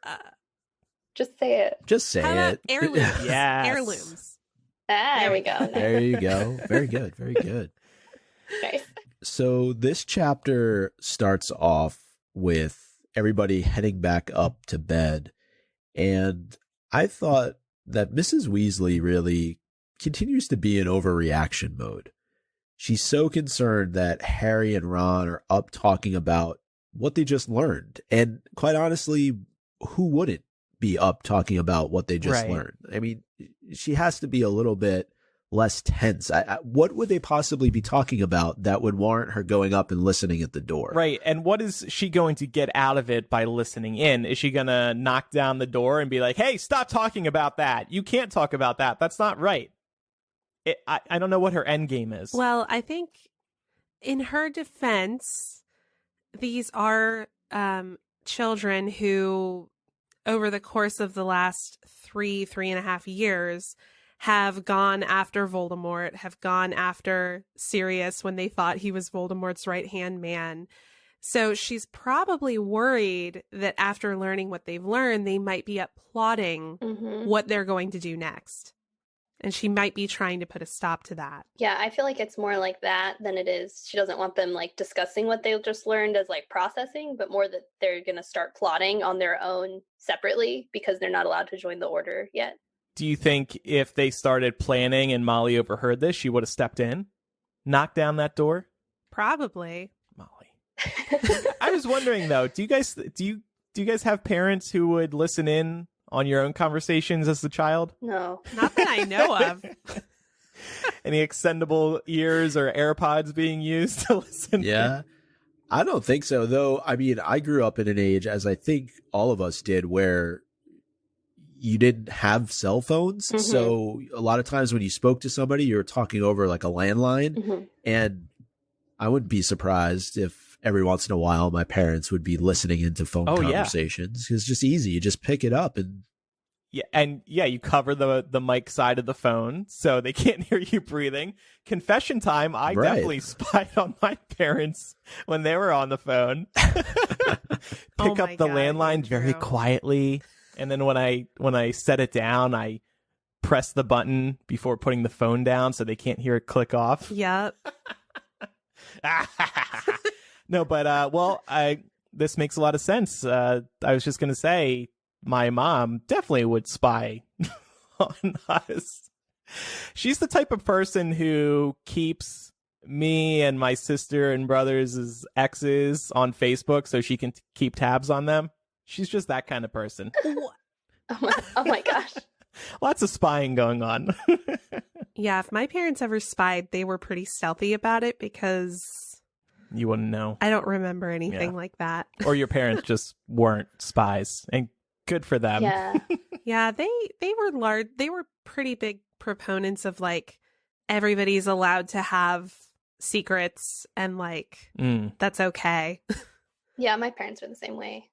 say it. Just say it. Heirlooms. Yes. Heirlooms. There we go. There you go. Very good. Very good. Nice. So this chapter starts off with everybody heading back up to bed. And I thought that Mrs. Weasley really continues to be in overreaction mode. She's so concerned that Harry and Ron are up talking about what they just learned. And quite honestly, who wouldn't be up talking about what they just learned? I mean, she has to be a little bit less tense. What would they possibly be talking about that would warrant her going up and listening at the door? Right. And what is she going to get out of it by listening in? Is she going to knock down the door and be like, hey, stop talking about that. You can't talk about that. That's not right. I don't know what her end game is. Well, I think in her defense, these are children who, over the course of the last 3.5 years, have gone after Voldemort, have gone after Sirius when they thought he was Voldemort's right-hand man. So she's probably worried that after learning what they've learned, they might be up plotting what they're going to do next. And she might be trying to put a stop to that. Yeah, I feel like it's more like that than it is. She doesn't want them like discussing what they just learned as like processing, but more that they're going to start plotting on their own separately because they're not allowed to join the order yet. Do you think if they started planning and Molly overheard this, she would have stepped in, knocked down that door? Probably. Molly. I was wondering though, do you guys have parents who would listen in on your own conversations as a child? No. Not that I know of. Any extendable ears or AirPods being used to listen? Yeah. I don't think so, though. I mean, I grew up in an age, as I think all of us did, where you didn't have cell phones. So a lot of times when you spoke to somebody, you were talking over like a landline. And I wouldn't be surprised if every once in a while my parents would be listening into phone conversations. It's just easy. You just pick it up and you cover the mic side of the phone so they can't hear you breathing. Confession time, I definitely spied on my parents when they were on the phone. Pick up the landline very quietly, and then when I set it down, I press the button before putting the phone down so they can't hear it click off. Yep. No, but this makes a lot of sense. I was just gonna say, my mom definitely would spy on us. She's the type of person who keeps me and my sister and brothers as exes on Facebook so she can keep tabs on them. She's just that kind of person. Oh my gosh. Lots of spying going on. Yeah, if my parents ever spied, they were pretty stealthy about it because you wouldn't know. I don't remember anything like that. Or your parents just weren't spies, and good for them. Yeah. Yeah, they were large. They were pretty big proponents of like everybody's allowed to have secrets and like that's okay. Yeah, my parents were the same way.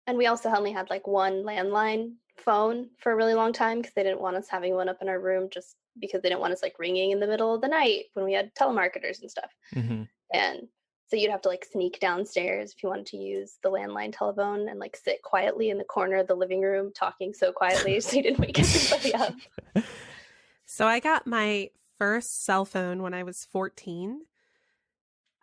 And we also only had like one landline phone for a really long time because they didn't want us having one up in our room just because they didn't want us like ringing in the middle of the night when we had telemarketers and stuff. And so you'd have to like sneak downstairs if you wanted to use the landline telephone and like sit quietly in the corner of the living room talking so quietly so you didn't wake everybody up. So I got my first cell phone when I was 14.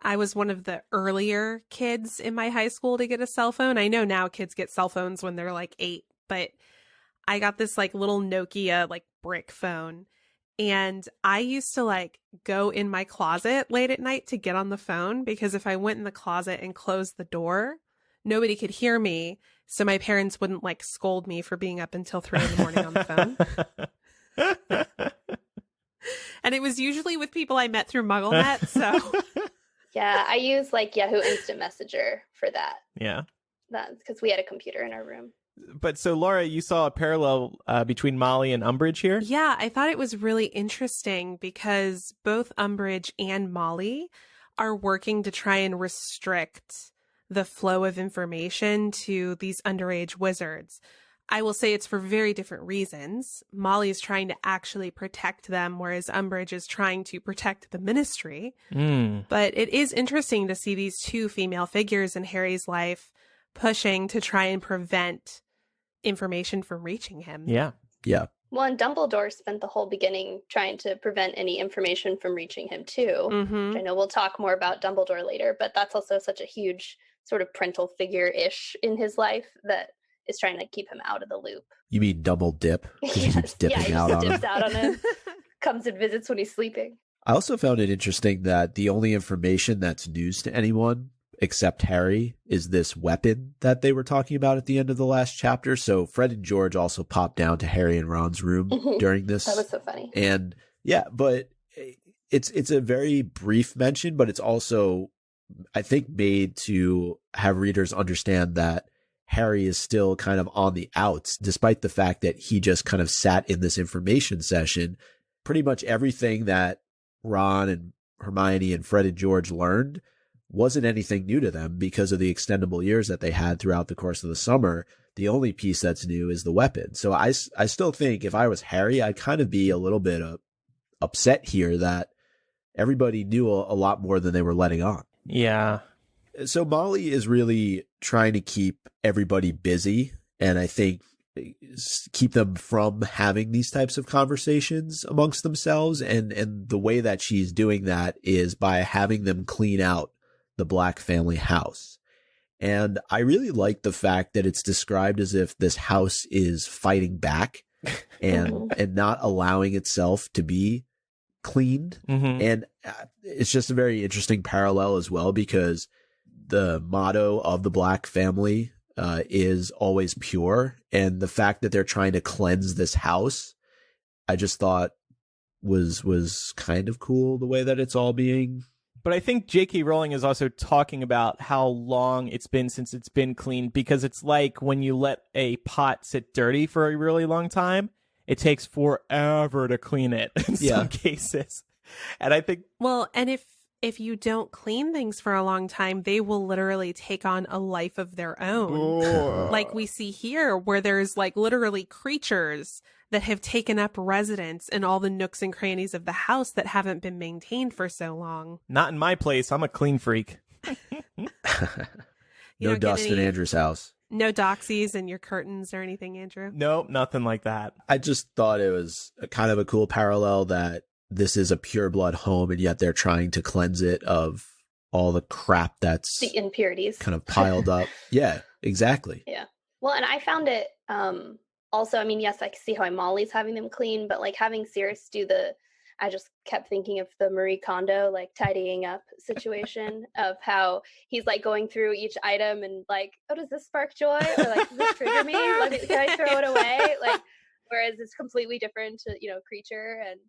I was one of the earlier kids in my high school to get a cell phone. I know now kids get cell phones when they're like 8, but I got this like little Nokia like brick phone. And I used to like go in my closet late at night to get on the phone because if I went in the closet and closed the door, nobody could hear me. So my parents wouldn't like scold me for being up until 3 a.m. on the phone. And it was usually with people I met through MuggleNet. So yeah, I use like Yahoo Instant Messenger for that. Yeah. That's because we had a computer in our room. But so, Laura, you saw a parallel between Molly and Umbridge here? Yeah, I thought it was really interesting because both Umbridge and Molly are working to try and restrict the flow of information to these underage wizards. I will say it's for very different reasons. Molly is trying to actually protect them, whereas Umbridge is trying to protect the Ministry. But it is interesting to see these two female figures in Harry's life pushing to try and prevent information from reaching him. Yeah. Well, and Dumbledore spent the whole beginning trying to prevent any information from reaching him too. Which I know we'll talk more about Dumbledore later, but that's also such a huge sort of parental figure-ish in his life that is trying to keep him out of the loop. You mean Dumbledip? Because he keeps dipping out on him. Dips out on him. Comes and visits when he's sleeping. I also found it interesting that the only information that's news to anyone except Harry is this weapon that they were talking about at the end of the last chapter. So Fred and George also popped down to Harry and Ron's room during this. That was so funny. And Yeah, but it's a very brief mention, but it's also, I think, made to have readers understand that Harry is still kind of on the outs, despite the fact that he just kind of sat in this information session. Pretty much everything that Ron and Hermione and Fred and George learned wasn't anything new to them because of the extendable years that they had throughout the course of the summer. The only piece that's new is the weapon. So I still think if I was Harry, I'd kind of be a little bit upset here that everybody knew a lot more than they were letting on. Yeah. So Molly is really trying to keep everybody busy, and I think keep them from having these types of conversations amongst themselves. And the way that she's doing that is by having them clean out the Black family house. And I really like the fact that it's described as if this house is fighting back and not allowing itself to be cleaned. Mm-hmm. And it's just a very interesting parallel as well, because the motto of the Black family is always pure. And the fact that they're trying to cleanse this house, I just thought was kind of cool, the way that it's all being. But I think J.K. Rowling is also talking about how long it's been since it's been cleaned, because it's like when you let a pot sit dirty for a really long time, it takes forever to clean it in some cases. And I think... Well, and if you don't clean things for a long time, they will literally take on a life of their own. Like we see here, where there's like literally creatures that have taken up residence in all the nooks and crannies of the house that haven't been maintained for so long. Not in my place. I'm a clean freak. No dust in Andrew's house. No doxies in your curtains or anything, Andrew? Nope, nothing like that. I just thought it was kind of a cool parallel that this is a pureblood home, and yet they're trying to cleanse it of all the crap that's the impurities kind of piled up. Yeah, exactly. Yeah. Well, and I found it also, I mean, yes, I can see how Molly's having them clean, but like having Sirius do I just kept thinking of the Marie Kondo, like tidying up situation of how he's like going through each item and like, oh, does this spark joy? Or like, does this trigger me? Like, can I throw it away? Like, whereas it's completely different to, Kreacher. And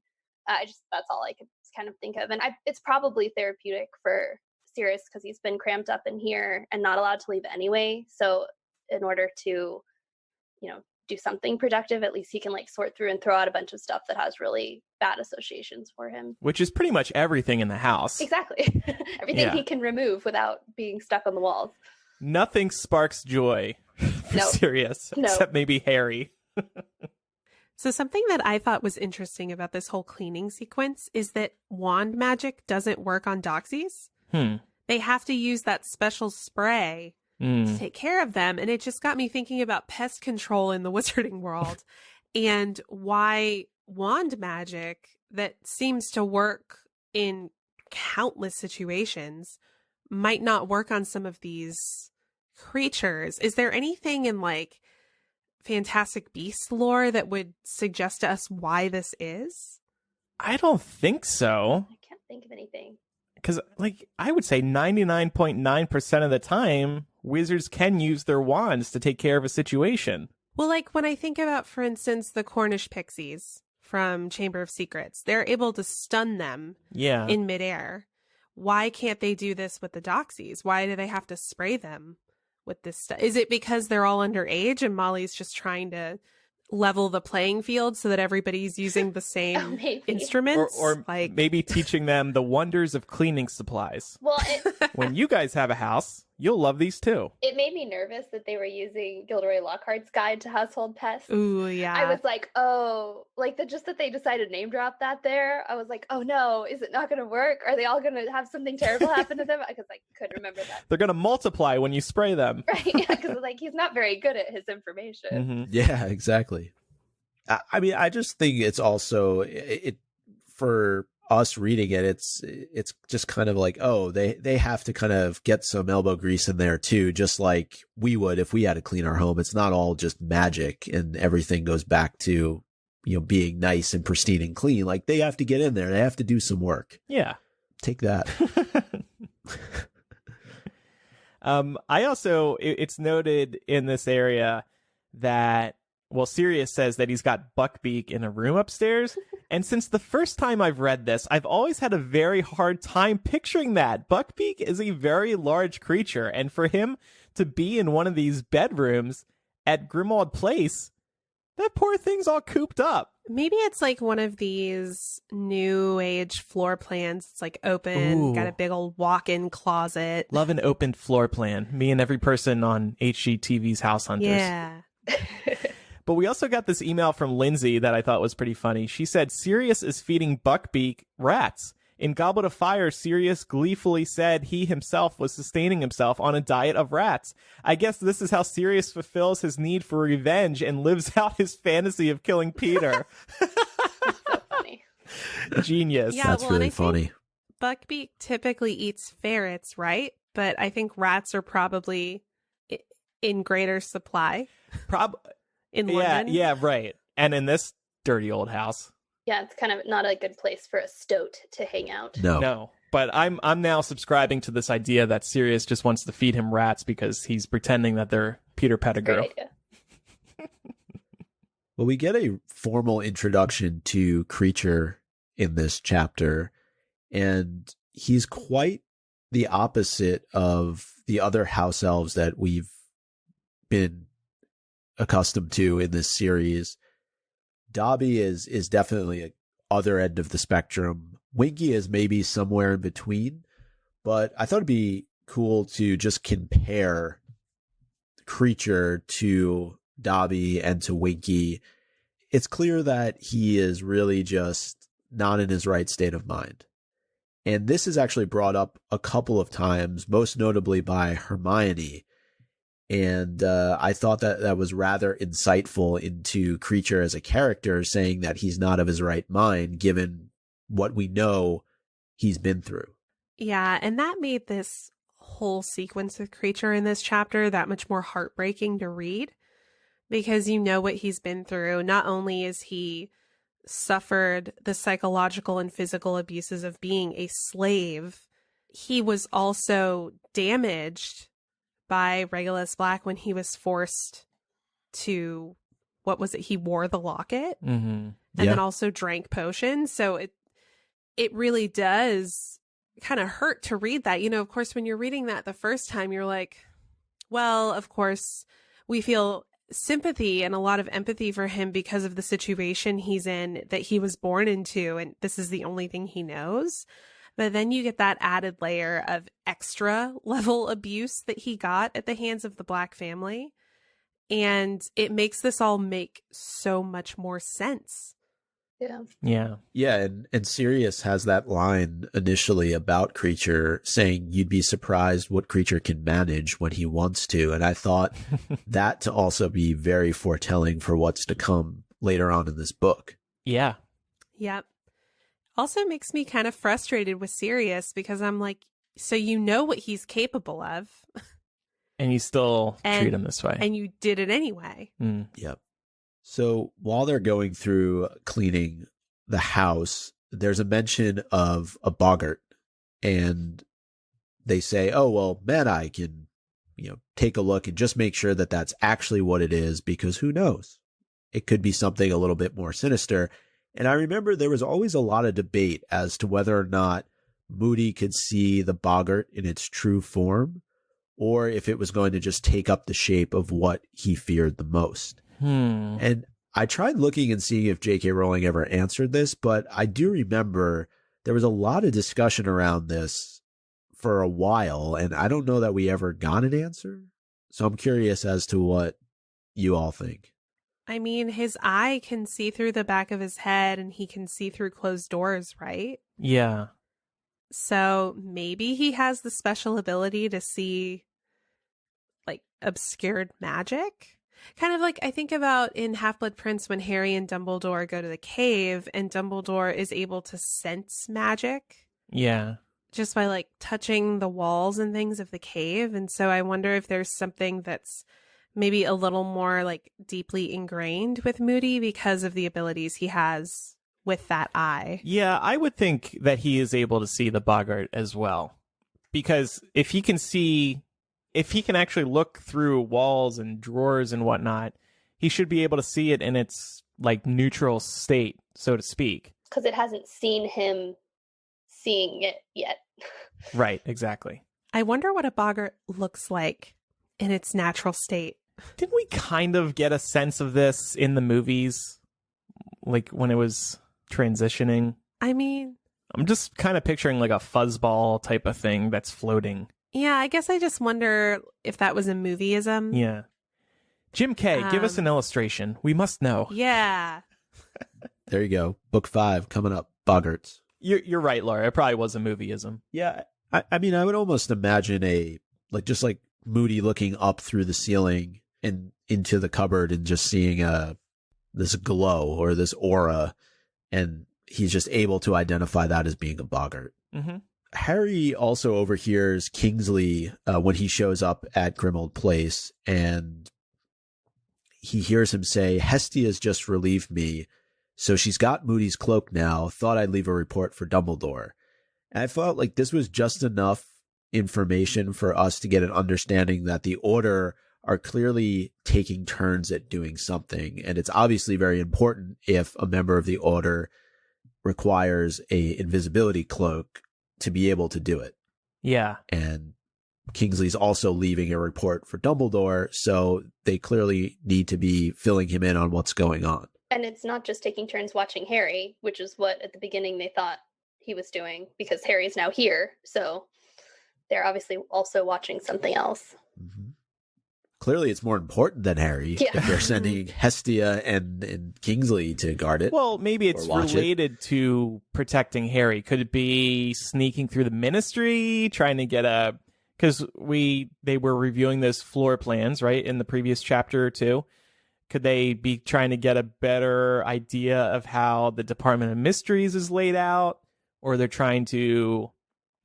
that's all I could kind of think of. And it's probably therapeutic for Sirius because he's been cramped up in here and not allowed to leave anyway. So in order to, do something productive, at least he can like sort through and throw out a bunch of stuff that has really bad associations for him. Which is pretty much everything in the house. Exactly. Everything he can remove without being stuck on the walls. Nothing sparks joy for Sirius, except maybe Harry. So something that I thought was interesting about this whole cleaning sequence is that wand magic doesn't work on doxies. They have to use that special spray to take care of them. And it just got me thinking about pest control in the wizarding world and why wand magic that seems to work in countless situations might not work on some of these creatures. Is there anything in like Fantastic Beasts lore that would suggest to us why this is? I don't think so. I can't think of anything. Because, like, I would say 99.9% of the time, wizards can use their wands to take care of a situation. Well, like, when I think about, for instance, the Cornish pixies from Chamber of Secrets, they're able to stun them in midair. Why can't they do this with the doxies? Why do they have to spray them with this stuff? Is it because they're all underage and Molly's just trying to level the playing field so that everybody's using the same instruments? Or like... maybe teaching them the wonders of cleaning supplies. Well, when you guys have a house, you'll love these too. It made me nervous that they were using Gilderoy Lockhart's Guide to Household Pests. Ooh, yeah. I was like, oh, like just that they decided to name drop that there. I was like, oh no, is it not going to work? Are they all going to have something terrible happen to them? Because I couldn't remember that. They're going to multiply when you spray them. Right, yeah, because like he's not very good at his information. Mm-hmm. Yeah, exactly. I mean, I just think it's also for us reading it, it's just kind of like, oh, they have to kind of get some elbow grease in there too, just like we would if we had to clean our home. It's not all just magic and everything goes back to, being nice and pristine and clean. Like they have to get in there. They have to do some work. Yeah. Take that. I also, it's noted in this area that Well, Sirius says that he's got Buckbeak in a room upstairs. And since the first time I've read this, I've always had a very hard time picturing that. Buckbeak is a very large creature, and for him to be in one of these bedrooms at Grimmauld Place, that poor thing's all cooped up. Maybe it's like one of these new age floor plans. It's like open, got a big old walk-in closet. Love an open floor plan. Me and every person on HGTV's House Hunters. Yeah. But we also got this email from Lindsay that I thought was pretty funny. She said, Sirius is feeding Buckbeak rats. In Goblet of Fire, Sirius gleefully said he himself was sustaining himself on a diet of rats. I guess this is how Sirius fulfills his need for revenge and lives out his fantasy of killing Peter. So funny. Genius. Yeah, That's really funny. Buckbeak typically eats ferrets, right? But I think rats are probably in greater supply. In London. Yeah, right. And in this dirty old house. Yeah, it's kind of not a good place for a stoat to hang out. No. But I'm now subscribing to this idea that Sirius just wants to feed him rats because he's pretending that they're Peter Pettigrew. Great idea. Well, we get a formal introduction to Kreacher in this chapter, and he's quite the opposite of the other house elves that we've been accustomed to in this series. Dobby is definitely a other end of the spectrum. Winky is maybe somewhere in between, but I thought it'd be cool to just compare Kreacher to Dobby and to Winky. It's clear that he is really just not in his right state of mind. And this is actually brought up a couple of times, most notably by Hermione. And I thought that was rather insightful into Kreacher as a character, saying that he's not of his right mind, given what we know he's been through. Yeah, and that made this whole sequence with Kreacher in this chapter that much more heartbreaking to read, because you know what he's been through. Not only is he suffered the psychological and physical abuses of being a slave, he was also damaged by Regulus Black when he was forced to, what was it? He wore the locket and then also drank potions. So it really does kind of hurt to read that. You know, of course, when you're reading that the first time, you're like, well, of course, we feel sympathy and a lot of empathy for him because of the situation he's in, that he was born into, and this is the only thing he knows. But then you get that added layer of extra level abuse that he got at the hands of the Black family. And it makes this all make so much more sense. Yeah. Yeah, and Sirius has that line initially about Kreacher saying you'd be surprised what Kreacher can manage when he wants to. And I thought that to also be very foretelling for what's to come later on in this book. Yeah. Yep. Also makes me kind of frustrated with Sirius because I'm like, so you know what he's capable of. And you still treat him this way. And you did it anyway. Yep. So while they're going through cleaning the house, there's a mention of a Boggart. And they say, oh, well, Mad-Eye can, take a look and just make sure that that's actually what it is, because who knows? It could be something a little bit more sinister. And I remember there was always a lot of debate as to whether or not Moody could see the Boggart in its true form, or if it was going to just take up the shape of what he feared the most. And I tried looking and seeing if J.K. Rowling ever answered this, but I do remember there was a lot of discussion around this for a while, and I don't know that we ever got an answer. So I'm curious as to what you all think. I mean, his eye can see through the back of his head and he can see through closed doors, right? Yeah. So maybe he has the special ability to see like obscured magic. Kind of like I think about in Half-Blood Prince when Harry and Dumbledore go to the cave and Dumbledore is able to sense magic. Yeah. Just by like touching the walls and things of the cave. And so I wonder if there's something that's maybe a little more like deeply ingrained with Moody because of the abilities he has with that eye. Yeah, I would think that he is able to see the Boggart as well. Because if he can actually look through walls and drawers and whatnot, he should be able to see it in its like neutral state, so to speak. Because it hasn't seen him seeing it yet. Right, exactly. I wonder what a boggart looks like in its natural state. Didn't we kind of get a sense of this in the movies? Like when it was transitioning? I mean, I'm just kind of picturing like a fuzzball type of thing that's floating. yeah, I guess I just wonder if that was a movieism. Yeah. Jim K, give us an illustration. We must know. Yeah. There you go. Book 5 coming up. Boggarts. You're right, Laura. It probably was a movieism. Yeah. I mean, I would almost imagine just Moody looking up through the ceiling and into the cupboard and just seeing this glow or this aura, and he's just able to identify that as being a boggart. Mm-hmm. Harry also overhears Kingsley when he shows up at Grimmauld Place, and he hears him say, "Hestia's just relieved me, so she's got Moody's cloak now. Thought I'd leave a report for Dumbledore." And I felt like this was just enough information for us to get an understanding that the Order are clearly taking turns at doing something. And it's obviously very important if a member of the Order requires a invisibility cloak to be able to do it. Yeah. And Kingsley's also leaving a report for Dumbledore, so they clearly need to be filling him in on what's going on. And it's not just taking turns watching Harry, which is what at the beginning they thought he was doing, because Harry's now here. So they're obviously also watching something else. Mm-hmm. Clearly, it's more important than Harry if they're sending Hestia and Kingsley to guard it. Well, maybe it's related to protecting Harry. Could it be sneaking through the Ministry, trying to get a... Because they were reviewing those floor plans, right, in the previous chapter or two. Could they be trying to get a better idea of how the Department of Mysteries is laid out? Or they're trying to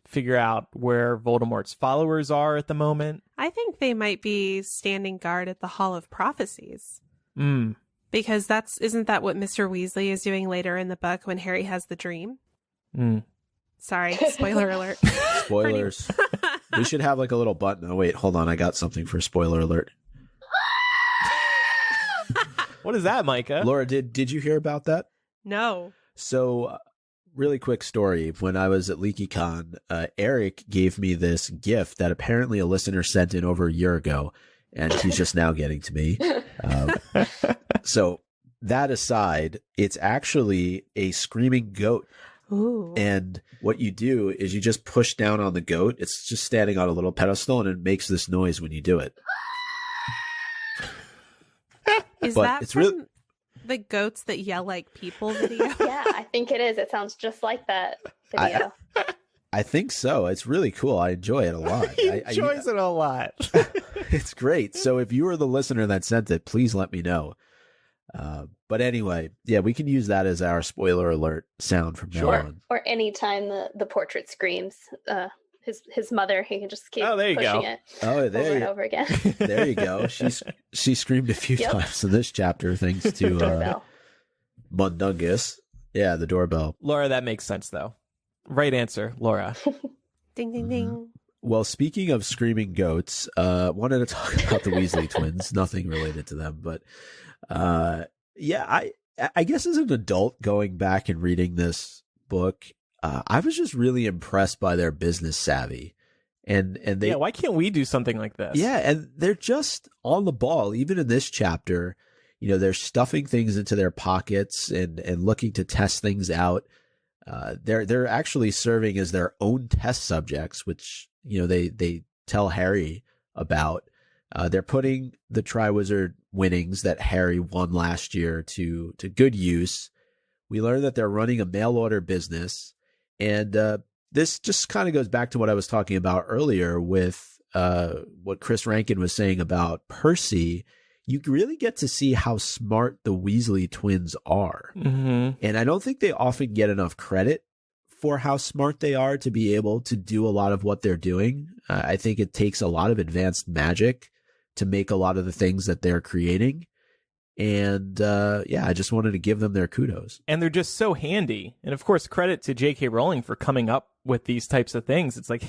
figure out where Voldemort's followers are at the moment? I think they might be standing guard at the Hall of Prophecies. Mm. Because isn't that what Mr. Weasley is doing later in the book when Harry has the dream? Mm. Sorry, spoiler alert. Spoilers. We should have like a little button. Oh, wait, hold on. I got something for spoiler alert. What is that, Micah? Laura, did you hear about that? No. So, really quick story. When I was at LeakyCon, Eric gave me this gift that apparently a listener sent in over a year ago, and he's just now getting to me. So, that aside, it's actually a screaming goat. Ooh. And what you do is you just push down on the goat. It's just standing on a little pedestal, and it makes this noise when you do it. Is but that it's from the goats that yell like people video? Yeah, I think it is. It sounds just like that video. I think so. It's really cool. I enjoy it a lot. He enjoys it a lot. It's great. So if you were the listener that sent it, please let me know. But anyway, yeah, we can use that as our spoiler alert sound from now on. Or anytime the portrait screams, his mother, he can just keep pushing it over and over again. There you go. She screamed a few times in this chapter thanks to Mundungus. Yeah, the doorbell. Laura, that makes sense, though. Right answer, Laura. Ding, ding, ding. Well, speaking of screaming goats, wanted to talk about the Weasley twins. Nothing related to them, but yeah, I guess as an adult going back and reading this book, I was just really impressed by their business savvy. And they, why can't we do something like this? Yeah, and they're just on the ball. Even in this chapter, they're stuffing things into their pockets and looking to test things out. They're actually serving as their own test subjects, which they tell Harry about. They're putting the Triwizard winnings that Harry won last year to good use. We learn that they're running a mail order business, and this just kind of goes back to what I was talking about earlier with what Chris Rankin was saying about Percy. You really get to see how smart the Weasley twins are. Mm-hmm. And I don't think they often get enough credit for how smart they are to be able to do a lot of what they're doing. I think it takes a lot of advanced magic to make a lot of the things that they're creating. And I just wanted to give them their kudos. And they're just so handy. And of course, credit to J.K. Rowling for coming up with these types of things. It's like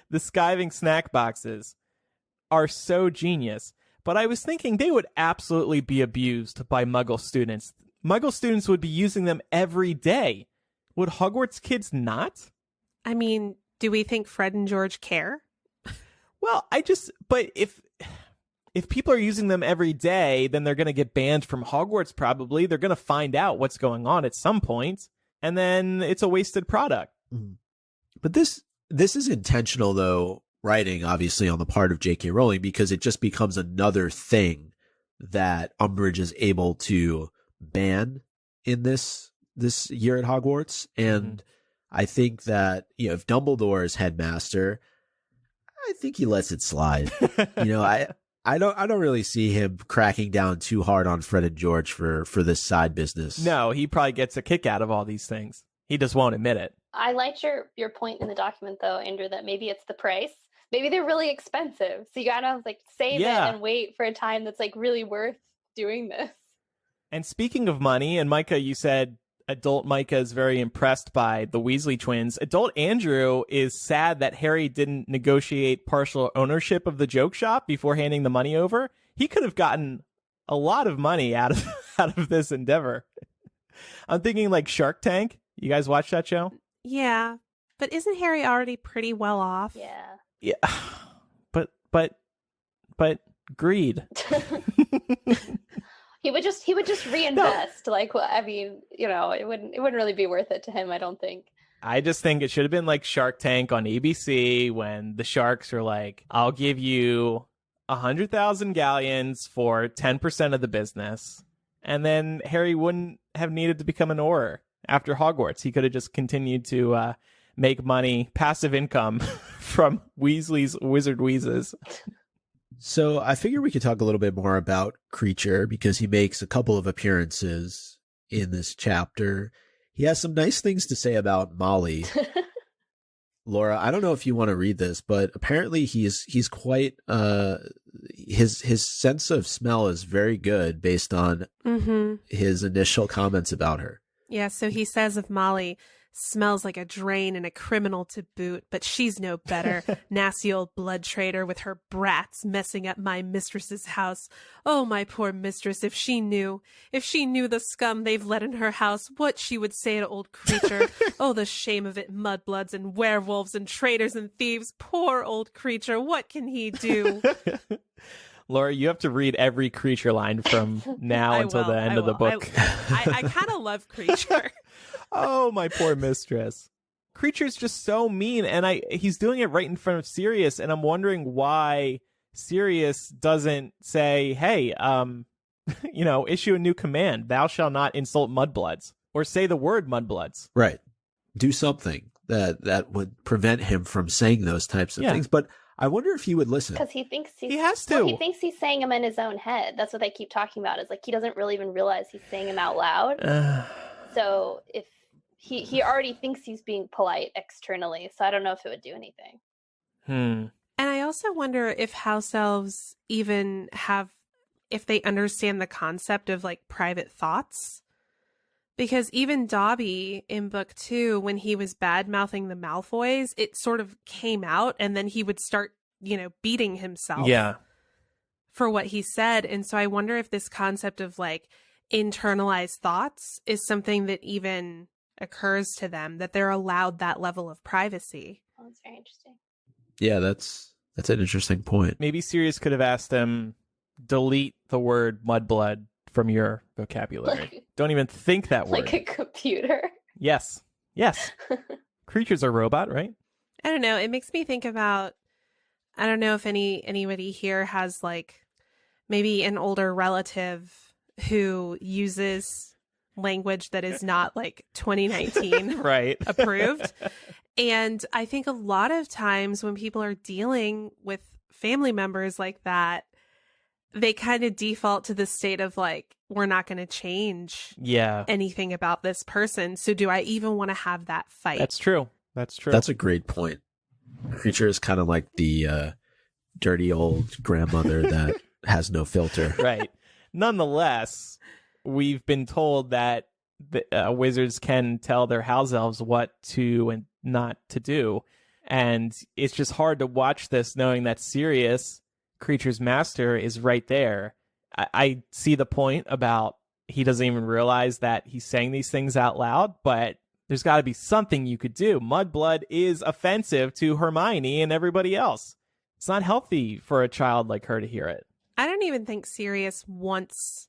the skiving snack boxes are so genius. but I was thinking they would absolutely be abused by Muggle students. Muggle students would be using them every day. Would Hogwarts kids not? I mean, do we think Fred and George care? Well, but if people are using them every day, then they're going to get banned from Hogwarts probably. They're going to find out what's going on at some point, and then it's a wasted product. But this is intentional, though, writing, obviously, on the part of J.K. Rowling, because it just becomes another thing that Umbridge is able to ban in this year at Hogwarts. And I think that, if Dumbledore is headmaster, I think he lets it slide. I don't really see him cracking down too hard on Fred and George for this side business. No, he probably gets a kick out of all these things. He just won't admit it. I liked your point in the document, though, Andrew, that maybe it's the price. Maybe they're really expensive. So you gotta save it and wait for a time that's really worth doing this. And speaking of money, and Micah, you said adult Micah is very impressed by the Weasley twins. Adult Andrew is sad that Harry didn't negotiate partial ownership of the joke shop before handing the money over. He could have gotten a lot of money out of this endeavor. I'm thinking Shark Tank. You guys watch that show? Yeah, but isn't Harry already pretty well off? Yeah. But greed. He would just reinvest. No. It wouldn't really be worth it to him, I don't think. I just think it should have been like Shark Tank on ABC when the sharks are like, I'll give you 100,000 galleons for 10% of the business. And then Harry wouldn't have needed to become an Auror after Hogwarts. He could have just continued to make money, passive income from Weasley's Wizard Wheezes. So I figure we could talk a little bit more about Kreacher because he makes a couple of appearances in this chapter. He has some nice things to say about Molly. Laura, I don't know if you want to read this, but apparently he's quite his sense of smell is very good based on his initial comments about her. Yeah, so he says of Molly, smells like a drain and a criminal to boot, but she's no better. Nasty old blood traitor with her brats messing up my mistress's house. Oh, my poor mistress, if she knew the scum they've let in her house, what she would say to old Kreacher. Oh, the shame of it, mudbloods and werewolves and traitors and thieves. Poor old Kreacher, what can he do? Laura, you have to read every Kreacher line from now until the end of the book. I kind of love Kreacher. Oh, my poor mistress. Kreacher's just so mean, and he's doing it right in front of Sirius, and I'm wondering why Sirius doesn't say, hey, issue a new command. Thou shalt not insult mudbloods, or say the word mudbloods. Right. Do something that would prevent him from saying those types of things. But I wonder if he would listen. Because he thinks he has to. Well, he thinks he's saying them in his own head. That's what they keep talking about. Is he doesn't really even realize he's saying them out loud. So if he already thinks he's being polite externally, so I don't know if it would do anything. And I also wonder if house elves even if they understand the concept of private thoughts. Because even Dobby in book 2, when he was bad-mouthing the Malfoys, it sort of came out and then he would start, beating himself for what he said. And so I wonder if this concept of internalized thoughts is something that even occurs to them, that they're allowed that level of privacy. Oh, that's very interesting. Yeah, that's an interesting point. Maybe Sirius could have asked them, delete the word mudblood from your vocabulary. Don't even think that word. Like a computer. Yes. Kreacher's a robot, right? I don't know. It makes me think about, I don't know if anybody here has maybe an older relative who uses language that is not 2019 right approved. And I think a lot of times when people are dealing with family members like that, they kind of default to the state of we're not going to change anything about this person. So do I even want to have that fight? That's true. That's a great point. Kreacher is kind of like the dirty old grandmother that has no filter. Right. Nonetheless, we've been told that wizards can tell their house elves what to and not to do. And it's just hard to watch this knowing that Sirius Kreacher's master is right there. I see the point about he doesn't even realize that he's saying these things out loud, but there's got to be something you could do. Mudblood is offensive to Hermione and everybody else. It's not healthy for a child like her to hear it. I don't even think Sirius wants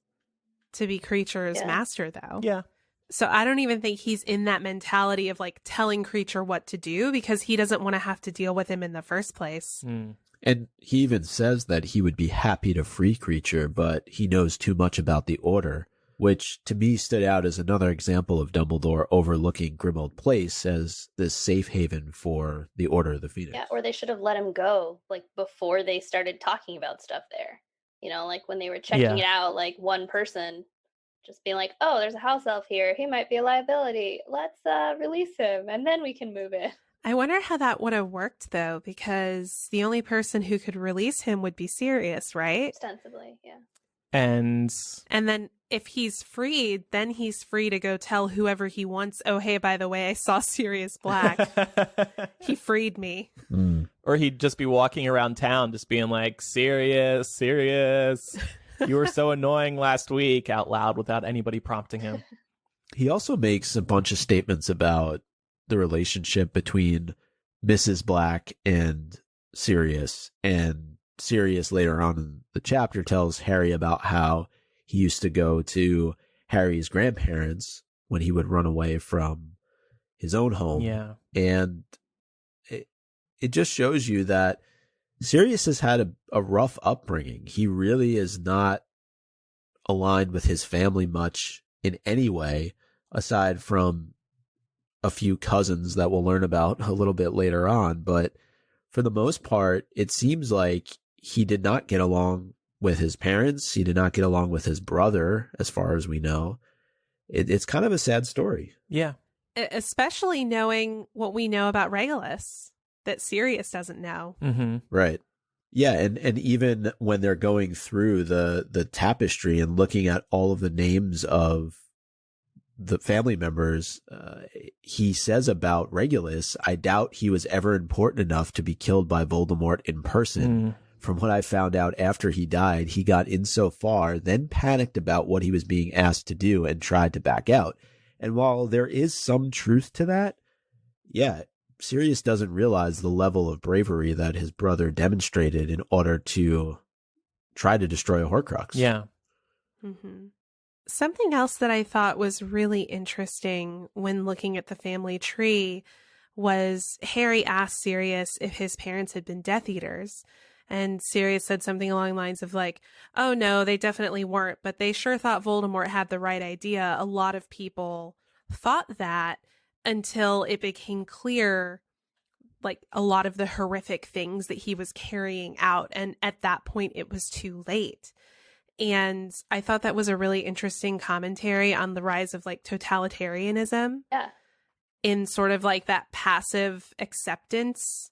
to be Kreacher's master, though. Yeah. So I don't even think he's in that mentality of like telling Kreacher what to do because he doesn't want to have to deal with him in the first place. And he even says that he would be happy to free Kreacher, but he knows too much about the Order, which to me stood out as another example of Dumbledore overlooking Grimmauld Place as this safe haven for the Order of the Phoenix. Yeah, or they should have let him go like before they started talking about stuff there. You know, like when they were checking it out, like one person just being like, oh, there's a house elf here. He might be a liability. Let's release him and then we can move it. I wonder how that would have worked, though, because the only person who could release him would be Sirius, right? Ostensibly, yeah. And then if he's freed, then he's free to go tell whoever he wants, oh, hey, by the way, I saw Sirius Black. He freed me. Or he'd just be walking around town just being like, Sirius, you were so annoying last week out loud without anybody prompting him. He also makes a bunch of statements about the relationship between Mrs. Black and Sirius. And Sirius later on in the chapter tells Harry about how he used to go to Harry's grandparents when he would run away from his own home. Yeah. And it just shows you that Sirius has had a rough upbringing. He really is not aligned with his family much in any way, aside from a few cousins that we'll learn about a little bit later on. But for the most part, it seems like he did not get along with his parents. He did not get along with his brother, as far as we know. It's kind of a sad story. Yeah. Especially knowing what we know about Regulus that Sirius doesn't know. Right. Yeah, and even when they're going through the tapestry and looking at all of the names of the family members, he says about Regulus, I doubt he was ever important enough to be killed by Voldemort in person. From what I found out after he died, he got in so far, then panicked about what he was being asked to do and tried to back out. And while there is some truth to that, yeah, Sirius doesn't realize the level of bravery that his brother demonstrated in order to try to destroy a Horcrux. Yeah. Something else that I thought was really interesting when looking at the family tree was Harry asked Sirius if his parents had been Death Eaters. And Sirius said something along the lines of like, oh no, they definitely weren't, but they sure thought Voldemort had the right idea. A lot of people thought that until it became clear, like a lot of the horrific things that he was carrying out. And at that point, it was too late. And I thought that was a really interesting commentary on the rise of like totalitarianism. Yeah. In sort of like that passive acceptance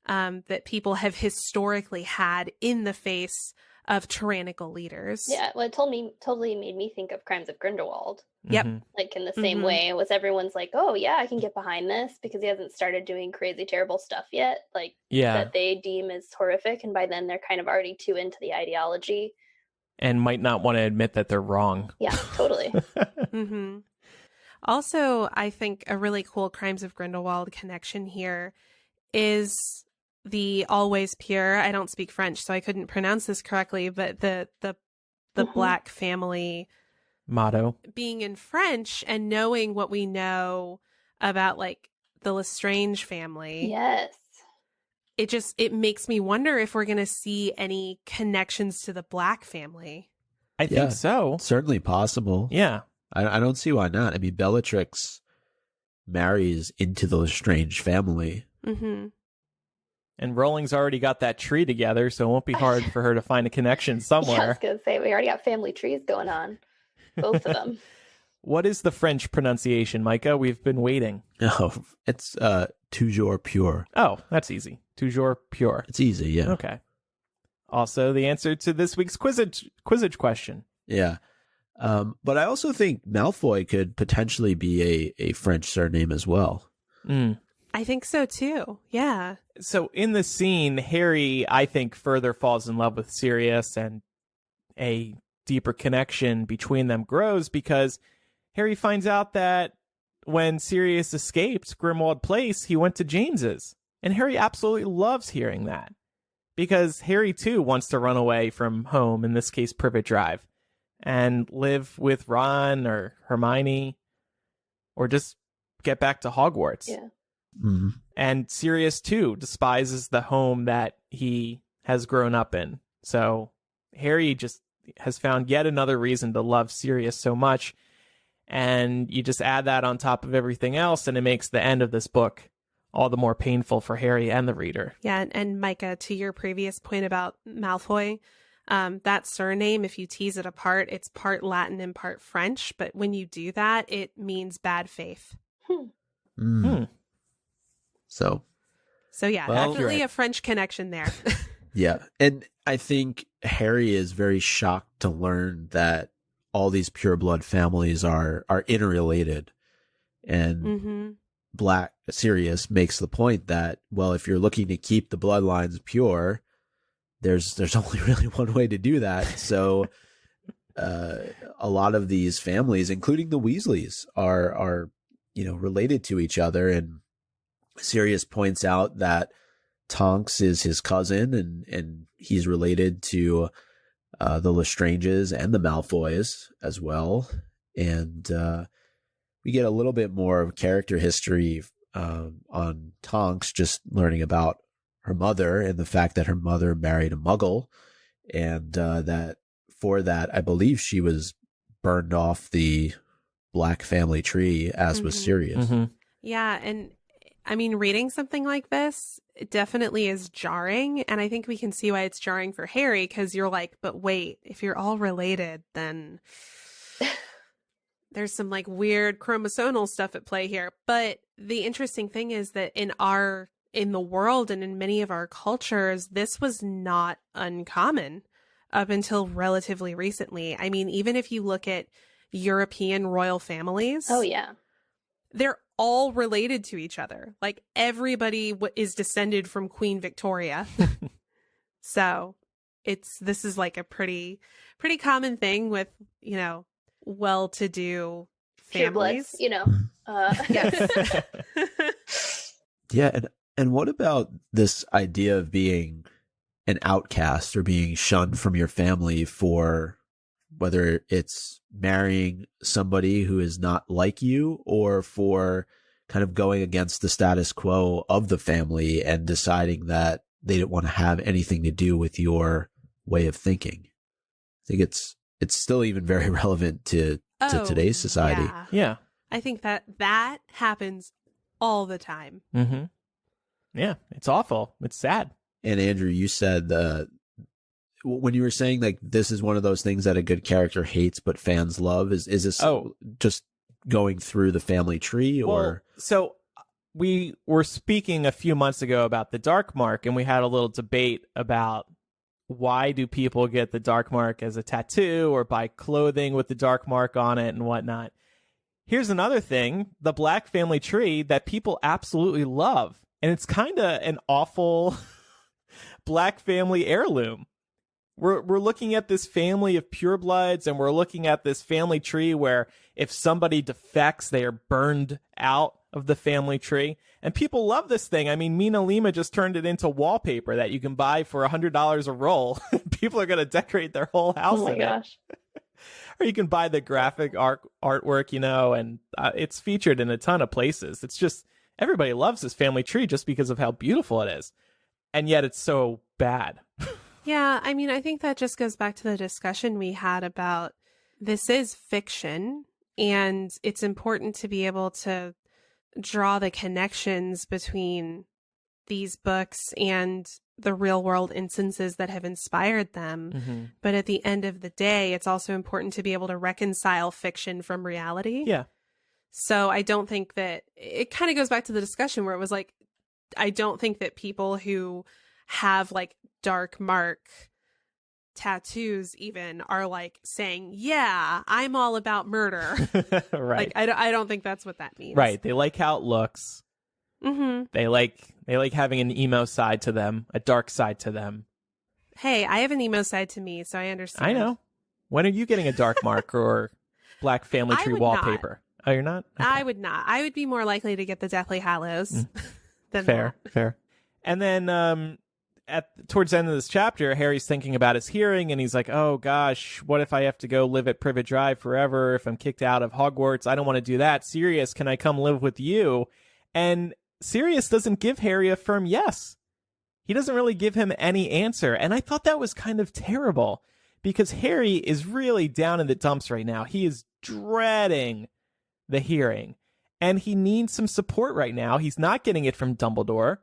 that people have historically had in the face of tyrannical leaders. Yeah, well, it totally made me think of Crimes of Grindelwald. Yep. Like in the same way, it was everyone's like, oh yeah, I can get behind this because he hasn't started doing crazy, terrible stuff yet. Like that they deem as horrific. And by then they're kind of already too into the ideology. And might not want to admit that they're wrong. Yeah, totally. Also, I think a really cool Crimes of Grindelwald connection here is the always pure. I don't speak French, so I couldn't pronounce this correctly, but the Black family motto being in French and knowing what we know about like the Lestrange family. Yes. It makes me wonder if we're going to see any connections to the Black family. I think so. Certainly possible. Yeah. I don't see why not. I mean, Bellatrix marries into the Lestrange family. And Rowling's already got that tree together, so it won't be hard for her to find a connection somewhere. Yeah, I was going to say, we already got family trees going on. Both of them. What is the French pronunciation, Micah? We've been waiting. Oh, it's toujours pure. Oh, that's easy. Toujours pure. It's easy, yeah. Okay. Also, the answer to this week's Quizzitch question. Yeah. But I also think Malfoy could potentially be a French surname as well. I think so too. Yeah. So in the scene, Harry, I think, further falls in love with Sirius, and a deeper connection between them grows because Harry finds out that when Sirius escaped Grimmauld Place, he went to James's. And Harry absolutely loves hearing that because Harry, too, wants to run away from home, in this case, Privet Drive, and live with Ron or Hermione or just get back to Hogwarts. Yeah. Mm-hmm. And Sirius, too, despises the home that he has grown up in. So Harry just has found yet another reason to love Sirius so much. And you just add that on top of everything else, and it makes the end of this book all the more painful for Harry and the reader. Yeah, and Micah, to your previous point about Malfoy, that surname, if you tease it apart, it's part Latin and part French. But when you do that, it means bad faith. So yeah, well, definitely a French connection there. yeah. And I think Harry is very shocked to learn that all these pureblood families are interrelated. And Black Sirius makes the point that, well, if you're looking to keep the bloodlines pure, there's only really one way to do that. So a lot of these families, including the Weasleys, are related to each other. And Sirius points out that Tonks is his cousin, and he's related to the Lestranges and the Malfoys as well. And we get a little bit more of character history on Tonks, just learning about her mother and the fact that her mother married a Muggle, and that for that, I believe she was burned off the Black family tree, as was Sirius. Yeah, and I mean, reading something like this, it definitely is jarring, and I think we can see why it's jarring for Harry, because you're like, but wait, if you're all related, then there's some like weird chromosomal stuff at play here. But the interesting thing is that in the world and in many of our cultures, this was not uncommon up until relatively recently. I mean, even if you look at European royal families. Oh, yeah. They're all related to each other. Like everybody is descended from Queen Victoria. So this is like a pretty common thing with, well-to-do families. Yes. Yeah. And what about this idea of being an outcast or being shunned from your family for whether it's marrying somebody who is not like you or for kind of going against the status quo of the family and deciding that they don't want to have anything to do with your way of thinking? I think it's still even very relevant to today's society. Yeah. I think that happens all the time. Yeah, it's awful. It's sad. And Andrew, you said when you were saying like this is one of those things that a good character hates but fans love, is this just going through the family tree? Or well, so we were speaking a few months ago about the Dark Mark, and we had a little debate about why do people get the Dark Mark as a tattoo or buy clothing with the Dark Mark on it and whatnot. Here's another thing, the Black family tree that people absolutely love, and it's kind of an awful Black family heirloom. We're looking at this family of purebloods, and we're looking at this family tree where if somebody defects, they are burned out of the family tree. And people love this thing. I mean, Mina Lima just turned it into wallpaper that you can buy for $100 a roll. People are going to decorate their whole house. Oh my gosh. Or you can buy the graphic artwork, and it's featured in a ton of places. It's just, everybody loves this family tree just because of how beautiful it is. And yet it's so bad. Yeah, I mean, I think that just goes back to the discussion we had about this is fiction, and it's important to be able to draw the connections between these books and the real world instances that have inspired them. But at the end of the day, it's also important to be able to reconcile fiction from reality. Yeah. So I don't think that it kind of goes back to the discussion where it was like, I don't think that people who have like Dark Mark tattoos even are like saying, yeah, I'm all about murder. Right. Like I don't think that's what that means. Right. They like how it looks. Mm-hmm. They like having an emo side to them, a dark side to them. Hey, I have an emo side to me, so I understand. I know. When are you getting a dark mark or black family tree wallpaper? Oh, you're not? Okay. I would not. I would be more likely to get the Deathly Hallows than Fair. And then towards the end of this chapter, Harry's thinking about his hearing, and he's like, oh, gosh, what if I have to go live at Privet Drive forever if I'm kicked out of Hogwarts? I don't want to do that. Sirius, can I come live with you? And Sirius doesn't give Harry a firm yes. He doesn't really give him any answer. And I thought that was kind of terrible because Harry is really down in the dumps right now. He is dreading the hearing, and he needs some support right now. He's not getting it from Dumbledore.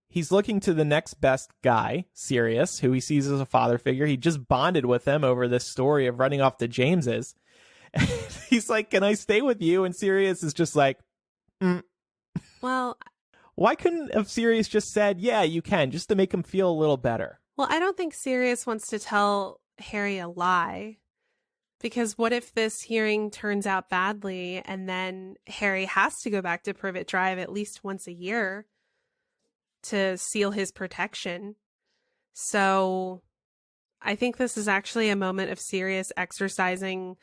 He's looking to the next best guy, Sirius, who he sees as a father figure. He just bonded with him over this story of running off the Jameses. And he's like, can I stay with you? And Sirius is just like, Well, why couldn't have Sirius just said, yeah, you can, just to make him feel a little better? well, I don't think Sirius wants to tell Harry a lie. Because what if this hearing turns out badly and then Harry has to go back to Privet Drive at least once a year to seal his protection? So I think this is actually a moment of Sirius exercising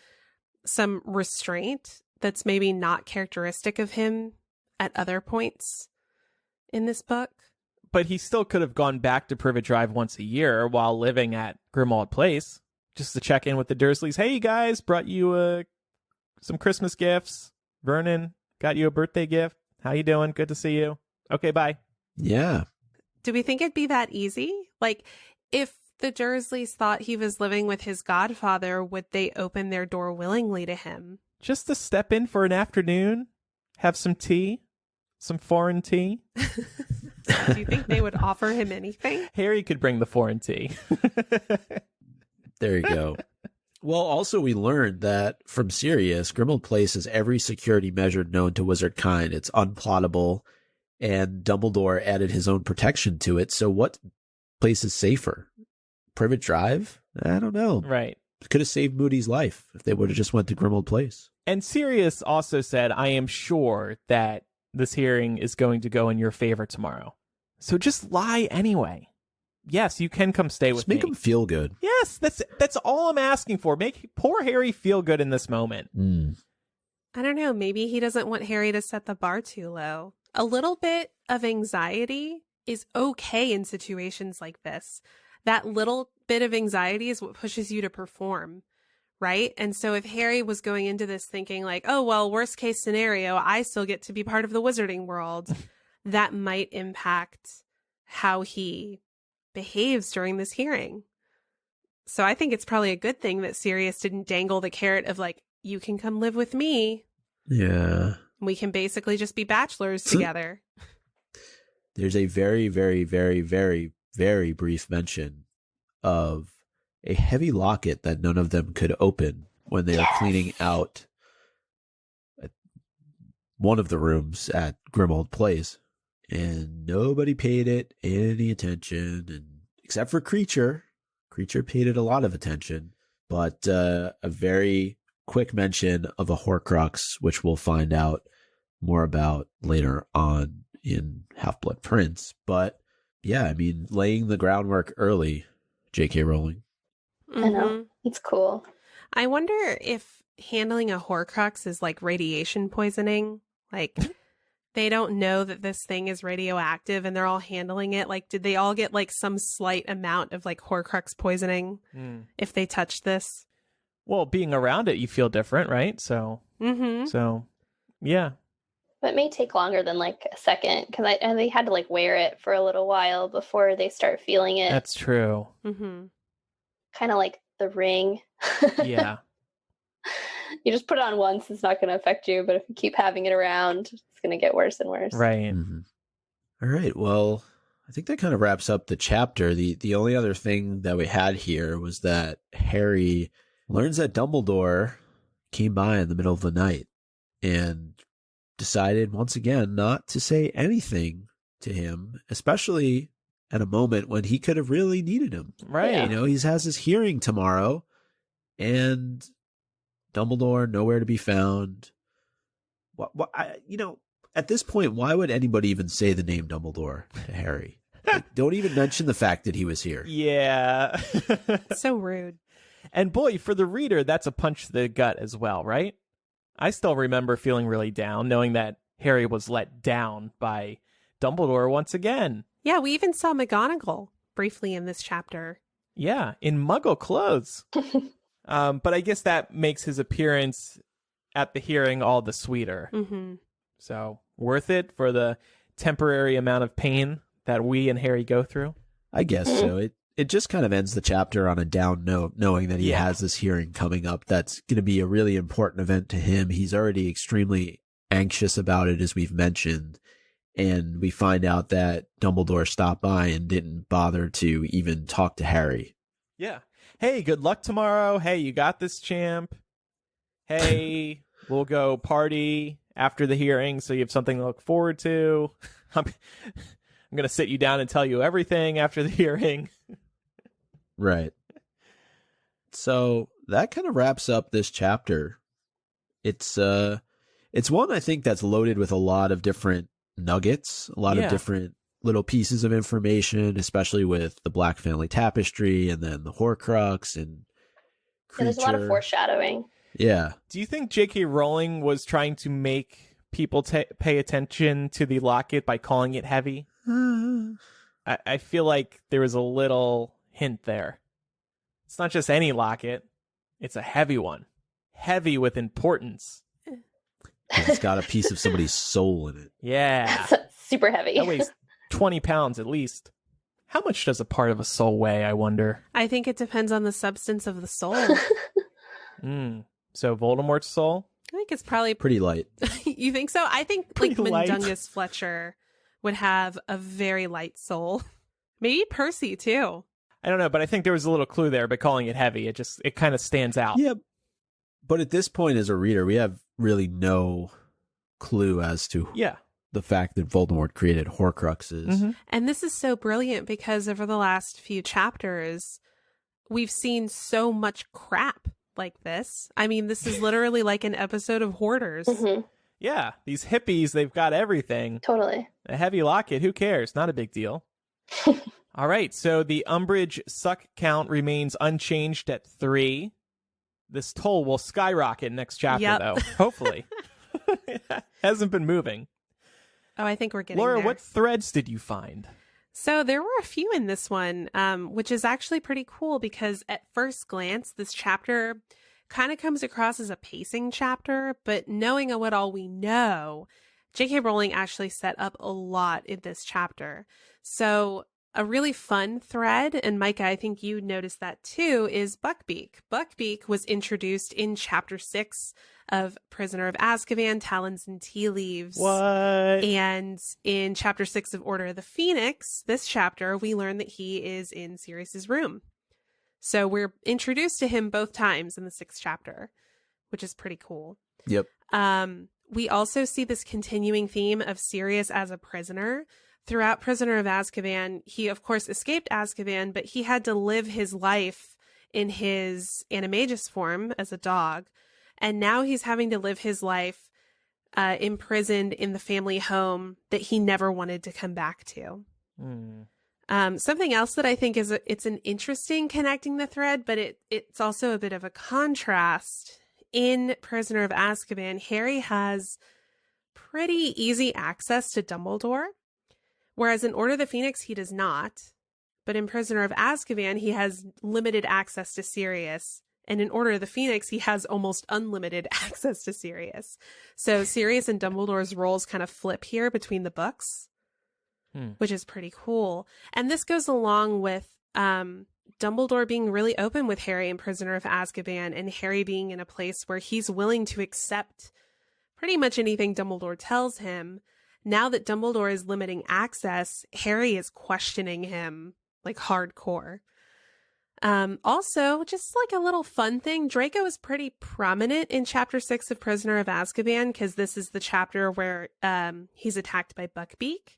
some restraint that's maybe not characteristic of him at other points in this book. But he still could have gone back to Privet Drive once a year while living at Grimmauld Place. Just to check in with the Dursleys. Hey, you guys, brought you some Christmas gifts. Vernon, got you a birthday gift. How you doing? Good to see you. Okay, bye. Yeah. Do we think it'd be that easy? Like, if the Dursleys thought he was living with his godfather, would they open their door willingly to him? Just to step in for an afternoon, have some tea, some foreign tea. Do you think they would offer him anything? Harry could bring the foreign tea. There you go. Well, also we learned that from Sirius, Grimmauld Place has every security measure known to wizard kind. It's unplottable, and Dumbledore added his own protection to it. So what place is safer? Privet Drive? I don't know. Right. Could have saved Moody's life if they would have just went to Grimmauld Place. And Sirius also said, I am sure that this hearing is going to go in your favor tomorrow. So just lie anyway. Yes, you can come stay with me. Make him feel good. Yes, that's all I'm asking for. Make poor Harry feel good in this moment. I don't know. Maybe he doesn't want Harry to set the bar too low. A little bit of anxiety is okay in situations like this. That little bit of anxiety is what pushes you to perform, right? And so if Harry was going into this thinking like, oh, well, worst case scenario, I still get to be part of the wizarding world, that might impact how he behaves during this hearing. So I think it's probably a good thing that Sirius didn't dangle the carrot of like, you can come live with me. Yeah. We can basically just be bachelors together. There's a very, very, very, very, very brief mention of a heavy locket that none of them could open when they are cleaning out one of the rooms at Grimmauld Place. And nobody paid it any attention, and except for Kreacher. Kreacher paid it a lot of attention, but a very quick mention of a Horcrux, which we'll find out more about later on in Half-Blood Prince. But yeah, I mean, laying the groundwork early, J.K. Rowling. I know. It's cool. I wonder if handling a Horcrux is like radiation poisoning. Like, they don't know that this thing is radioactive and they're all handling it. Like, did they all get like some slight amount of like Horcrux poisoning if they touched this? Well, being around it, you feel different, right? So, yeah. But it may take longer than like a second because they had to like wear it for a little while before they start feeling it. That's true. Kind of like the ring. Yeah. You just put it on once, it's not going to affect you. But if you keep having it around, it's going to get worse and worse. Right. All right. Well, I think that kind of wraps up the chapter. The only other thing that we had here was that Harry learns that Dumbledore came by in the middle of the night and decided once again not to say anything to him, especially at a moment when he could have really needed him. Right. You know, he has his hearing tomorrow, and Dumbledore nowhere to be found. At this point, why would anybody even say the name Dumbledore to Harry? Like, don't even mention the fact that he was here. Yeah. So rude. And boy, for the reader, that's a punch to the gut as well, right? I still remember feeling really down, knowing that Harry was let down by Dumbledore once again. Yeah, we even saw McGonagall briefly in this chapter. Yeah, in Muggle clothes. But I guess that makes his appearance at the hearing all the sweeter. Mm-hmm. So, worth it for the temporary amount of pain that we and Harry go through? I guess so. It just kind of ends the chapter on a down note, knowing that he has this hearing coming up. That's going to be a really important event to him. He's already extremely anxious about it, as we've mentioned. And we find out that Dumbledore stopped by and didn't bother to even talk to Harry. Yeah. Hey, good luck tomorrow. Hey, you got this, champ. Hey, we'll go party after the hearing so you have something to look forward to. I'm going to sit you down and tell you everything after the hearing. Right. So that kind of wraps up this chapter. It's one I think that's loaded with a lot of different nuggets, a lot of different little pieces of information, especially with the Black Family Tapestry and then the Horcrux and Kreacher. Yeah, there's a lot of foreshadowing. Yeah. Do you think J.K. Rowling was trying to make people pay attention to the locket by calling it heavy? I feel like there was a little hint there. It's not just any locket. It's a heavy one. Heavy with importance. It's got a piece of somebody's soul in it. Yeah. That's super heavy. That weighs 20 pounds at least. How much does a part of a soul weigh, I wonder? I think it depends on the substance of the soul. So Voldemort's soul? I think it's probably... Pretty light. You think so? I think Pretty light. Mundungus Fletcher would have a very light soul. Maybe Percy, too. I don't know, but I think there was a little clue there, but calling it heavy, it kind of stands out. Yeah. But at this point as a reader, we have really no clue as to the fact that Voldemort created Horcruxes. Mm-hmm. And this is so brilliant because over the last few chapters, we've seen so much crap like this. I mean, this is literally like an episode of Hoarders. Mm-hmm. Yeah, these hippies, they've got everything. Totally. A heavy locket, who cares? Not a big deal. All right, so the Umbridge suck count remains unchanged at 3. This toll will skyrocket next chapter, though. Hopefully. It hasn't been moving. Oh, I think we're getting Laura, there. what threads did you find? So there were a few in this one, which is actually pretty cool because at first glance, this chapter kind of comes across as a pacing chapter, but knowing what all we know, J.K. Rowling actually set up a lot in this chapter. So a really fun thread, and Micah, I think you noticed that too, is Buckbeak. Buckbeak was introduced in chapter 6 of Prisoner of Azkaban, Talons and Tea Leaves. What? And in chapter 6 of Order of the Phoenix, this chapter, we learn that he is in Sirius's room. So we're introduced to him both times in the 6th chapter, which is pretty cool. Yep. We also see this continuing theme of Sirius as a prisoner. Throughout Prisoner of Azkaban, he, of course, escaped Azkaban, but he had to live his life in his animagus form as a dog. And now he's having to live his life imprisoned in the family home that he never wanted to come back to. Something else that I think is it's an interesting connecting the thread, but it's also a bit of a contrast. In Prisoner of Azkaban, Harry has pretty easy access to Dumbledore, whereas in Order of the Phoenix, he does not. But in Prisoner of Azkaban, he has limited access to Sirius. And in Order of the Phoenix, he has almost unlimited access to Sirius. So Sirius and Dumbledore's roles kind of flip here between the books, which is pretty cool. And this goes along with Dumbledore being really open with Harry in Prisoner of Azkaban, and Harry being in a place where he's willing to accept pretty much anything Dumbledore tells him. Now that Dumbledore is limiting access, Harry is questioning him like hardcore. Also, just like a little fun thing, Draco is pretty prominent in chapter 6 of Prisoner of Azkaban because this is the chapter where he's attacked by Buckbeak.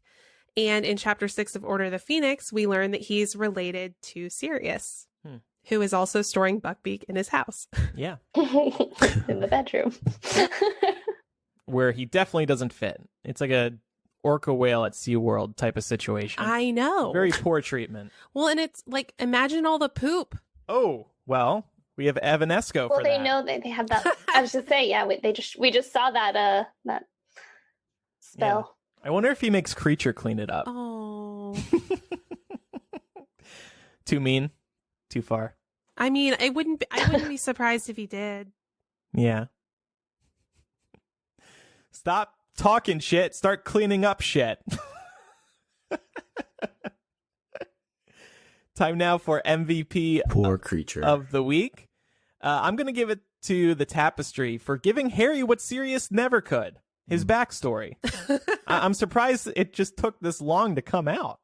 And in chapter 6 of Order of the Phoenix, we learn that he's related to Sirius, who is also storing Buckbeak in his house. Yeah. In the bedroom. where he definitely doesn't fit. It's like a orca whale at SeaWorld type of situation. I know. Very poor treatment. Well, and it's like, imagine all the poop. Oh, well, we have Evanesco for Well, they that. know they have that. I was just saying, yeah, we just saw that spell. Yeah. I wonder if he makes Kreacher clean it up. Oh. Too mean? Too far? I mean, I wouldn't be surprised if he did. Yeah. Stop talking shit. Start cleaning up shit. Time now for MVP Poor Kreacher of the week. I'm going to give it to the Tapestry for giving Harry what Sirius never could. His backstory. I'm surprised it just took this long to come out.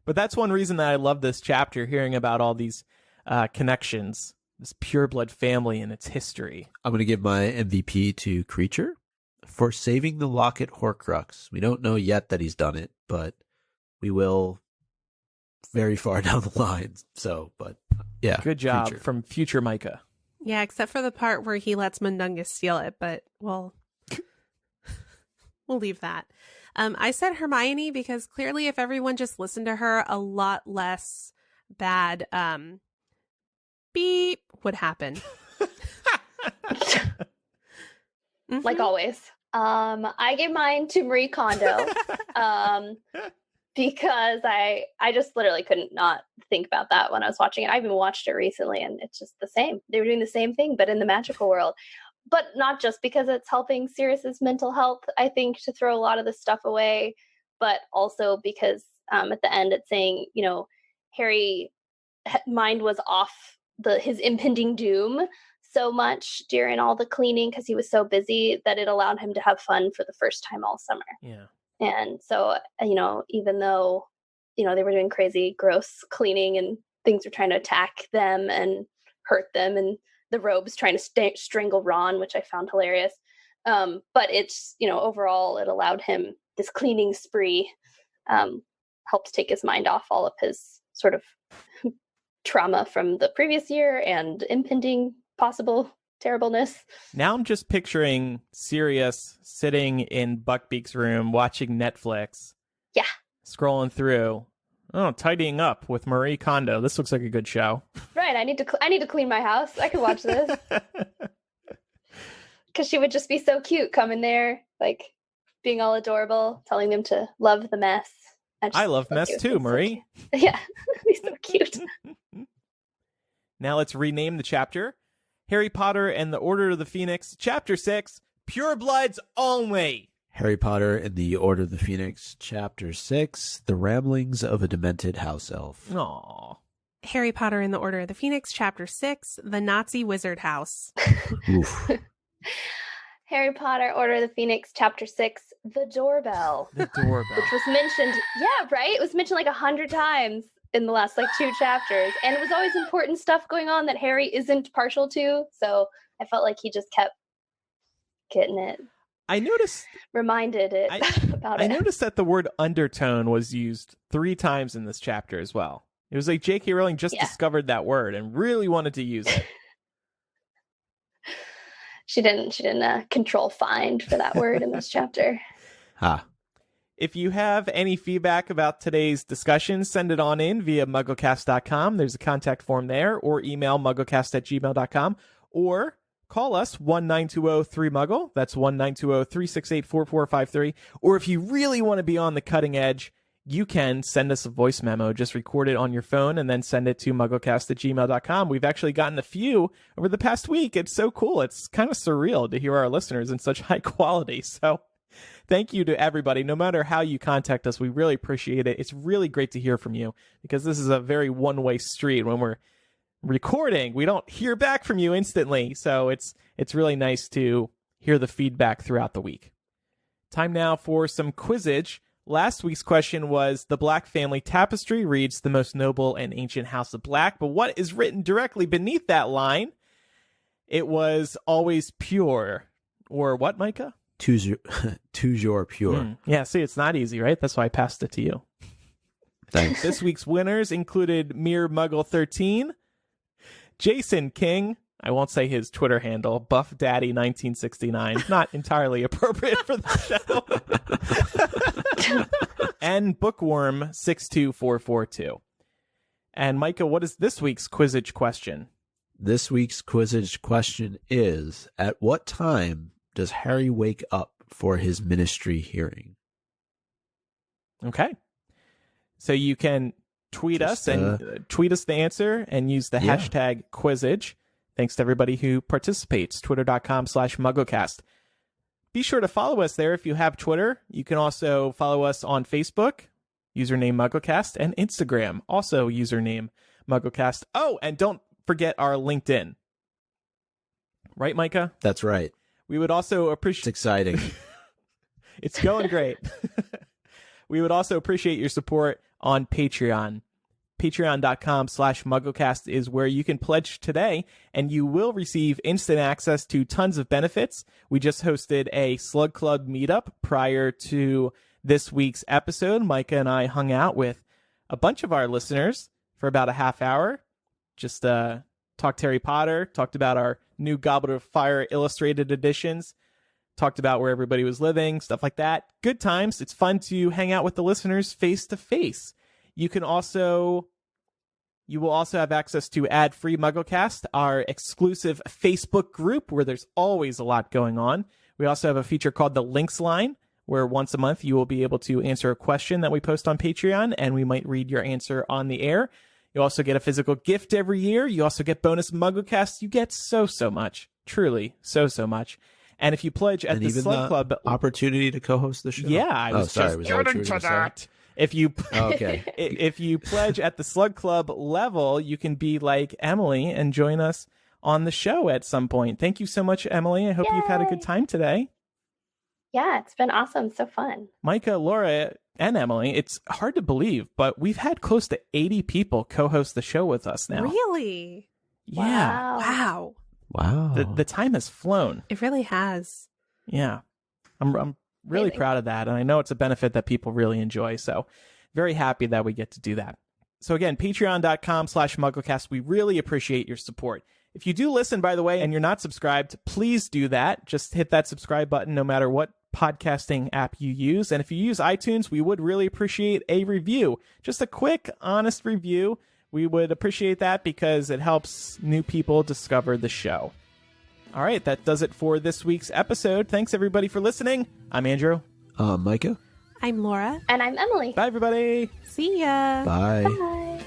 But that's one reason that I love this chapter, hearing about all these connections, this pureblood family and its history. I'm going to give my MVP to Kreacher for saving the Locket Horcrux. We don't know yet that he's done it, but we will very far down the line. So, but yeah. Good job Kreacher. from future Micah. Yeah, except for the part where he lets Mundungus steal it, but we'll leave that. I said Hermione because clearly if everyone just listened to her, a lot less bad beep would happen. Like always. I gave mine to Marie Kondo because I just literally couldn't not think about that when I was watching it. I even watched it recently, and it's just the same. They were doing the same thing, but in the magical world. But not just because it's helping Sirius's mental health, I think, to throw a lot of this stuff away, but also because at the end it's saying, you know, Harry mind was off his impending doom so much during all the cleaning because he was so busy that it allowed him to have fun for the first time all summer. Yeah. And so, you know, even though, you know, they were doing crazy, gross cleaning and things were trying to attack them and hurt them, and the robes trying to strangle Ron, which I found hilarious. But it's, you know, overall, it allowed him, this cleaning spree helped take his mind off all of his sort of trauma from the previous year and impending possible terribleness. Now I'm just picturing Sirius sitting in Buckbeak's room watching Netflix. Yeah. Scrolling through. Oh, tidying up with Marie Kondo. This looks like a good show. Right. I need to clean my house. I could watch this. Because she would just be so cute coming there, like being all adorable, telling them to love the mess. I love mess too, Marie. So yeah. He's so cute. Now let's rename the chapter. Harry Potter and the Order of the Phoenix, Chapter 6, Pure Bloods Only. Harry Potter and the Order of the Phoenix, Chapter 6, The Ramblings of a Demented House Elf. Aww. Harry Potter and the Order of the Phoenix, Chapter 6, The Nazi Wizard House. Oof. Harry Potter, Order of the Phoenix, Chapter 6, The Doorbell. The doorbell. Which was mentioned, yeah, right? It was mentioned like 100 times in the last like 2 chapters. And it was always important stuff going on that Harry isn't partial to. So I felt like he just kept getting it. I noticed Reminded it about it. I noticed that the word undertone was used 3 times in this chapter as well. It was like J.K. Rowling just discovered that word and really wanted to use it. She didn't control find for that word in this chapter. If you have any feedback about today's discussion, send it on in via MuggleCast.com. There's a contact form there, or email MuggleCast@gmail.com, or call us 1-920-3MUGGLE. That's 1-920-368-4453. Or if you really want to be on the cutting edge, you can send us a voice memo. Just record it on your phone and then send it to MuggleCast@gmail.com. We've actually gotten a few over the past week. It's so cool. It's kind of surreal to hear our listeners in such high quality. So thank you to everybody. No matter how you contact us, we really appreciate it. It's really great to hear from you because this is a very one-way street. When we're recording, we don't hear back from you instantly. So it's really nice to hear the feedback throughout the week. Time now for some quizzage. Last week's question was, the Black family tapestry reads the most noble and ancient house of Black, but what is written directly beneath that line? It was always pure. Or what, Micah? Toujours pure. Yeah, see, it's not easy, right? That's why I passed it to you. Thanks. This week's winners included Mere Muggle 13, Jason King, I won't say his Twitter handle, BuffDaddy1969. Not entirely appropriate for the show. And Bookworm62442. And Micah, what is this week's Quizzage question? This week's Quizzage question is, at what time does Harry wake up for his ministry hearing? Okay. So you can tweet us and tweet us the answer and use the hashtag Quizzage. Thanks to everybody who participates. Twitter.com/MuggleCast. Be sure to follow us there if you have Twitter. You can also follow us on Facebook, username MuggleCast, and Instagram, also username MuggleCast. Oh, and don't forget our LinkedIn. Right, Micah? That's right. We would also appreciate... It's exciting. It's going great. We would also appreciate your support on Patreon. Patreon.com/MuggleCast is where you can pledge today, and you will receive instant access to tons of benefits. We just hosted a Slug Club meetup prior to this week's episode. Micah and I hung out with a bunch of our listeners for about a half hour. Just talked Harry Potter, talked about our new Goblet of Fire illustrated editions, talked about where everybody was living, stuff like that. Good times. It's fun to hang out with the listeners face to face. You will also have access to ad-free MuggleCast, our exclusive Facebook group where there's always a lot going on. We also have a feature called the Links Line, where once a month you will be able to answer a question that we post on Patreon, and we might read your answer on the air. You also get a physical gift every year. You also get bonus MuggleCasts. You get so much. Truly, so much. And if you pledge at the Slug Club... opportunity to co-host the show? Yeah, I was getting to that. If you okay. If you pledge at the Slug Club level, you can be like Emily and join us on the show at some point. Thank you so much, Emily. I hope you've had a good time today. Yeah, it's been awesome. So fun. Micah, Laura, and Emily, it's hard to believe, but we've had close to 80 people co-host the show with us now. Really? Yeah. Wow. The time has flown. It really has. Yeah. I'm really proud of that, and I know it's a benefit that people really enjoy, so very happy that we get to do that. So again, patreon.com/MuggleCast. We really appreciate your support. If you do listen, by the way, and you're not subscribed, please do that. Just hit that subscribe button no matter what podcasting app you use. And if you use iTunes, we would really appreciate a review. Just a quick, honest review. We would appreciate that because it helps new people discover the show. All right, that does it for this week's episode. Thanks, everybody, for listening. I'm Andrew. Micah. I'm Laura. And I'm Emily. Bye, everybody. See ya. Bye. Bye.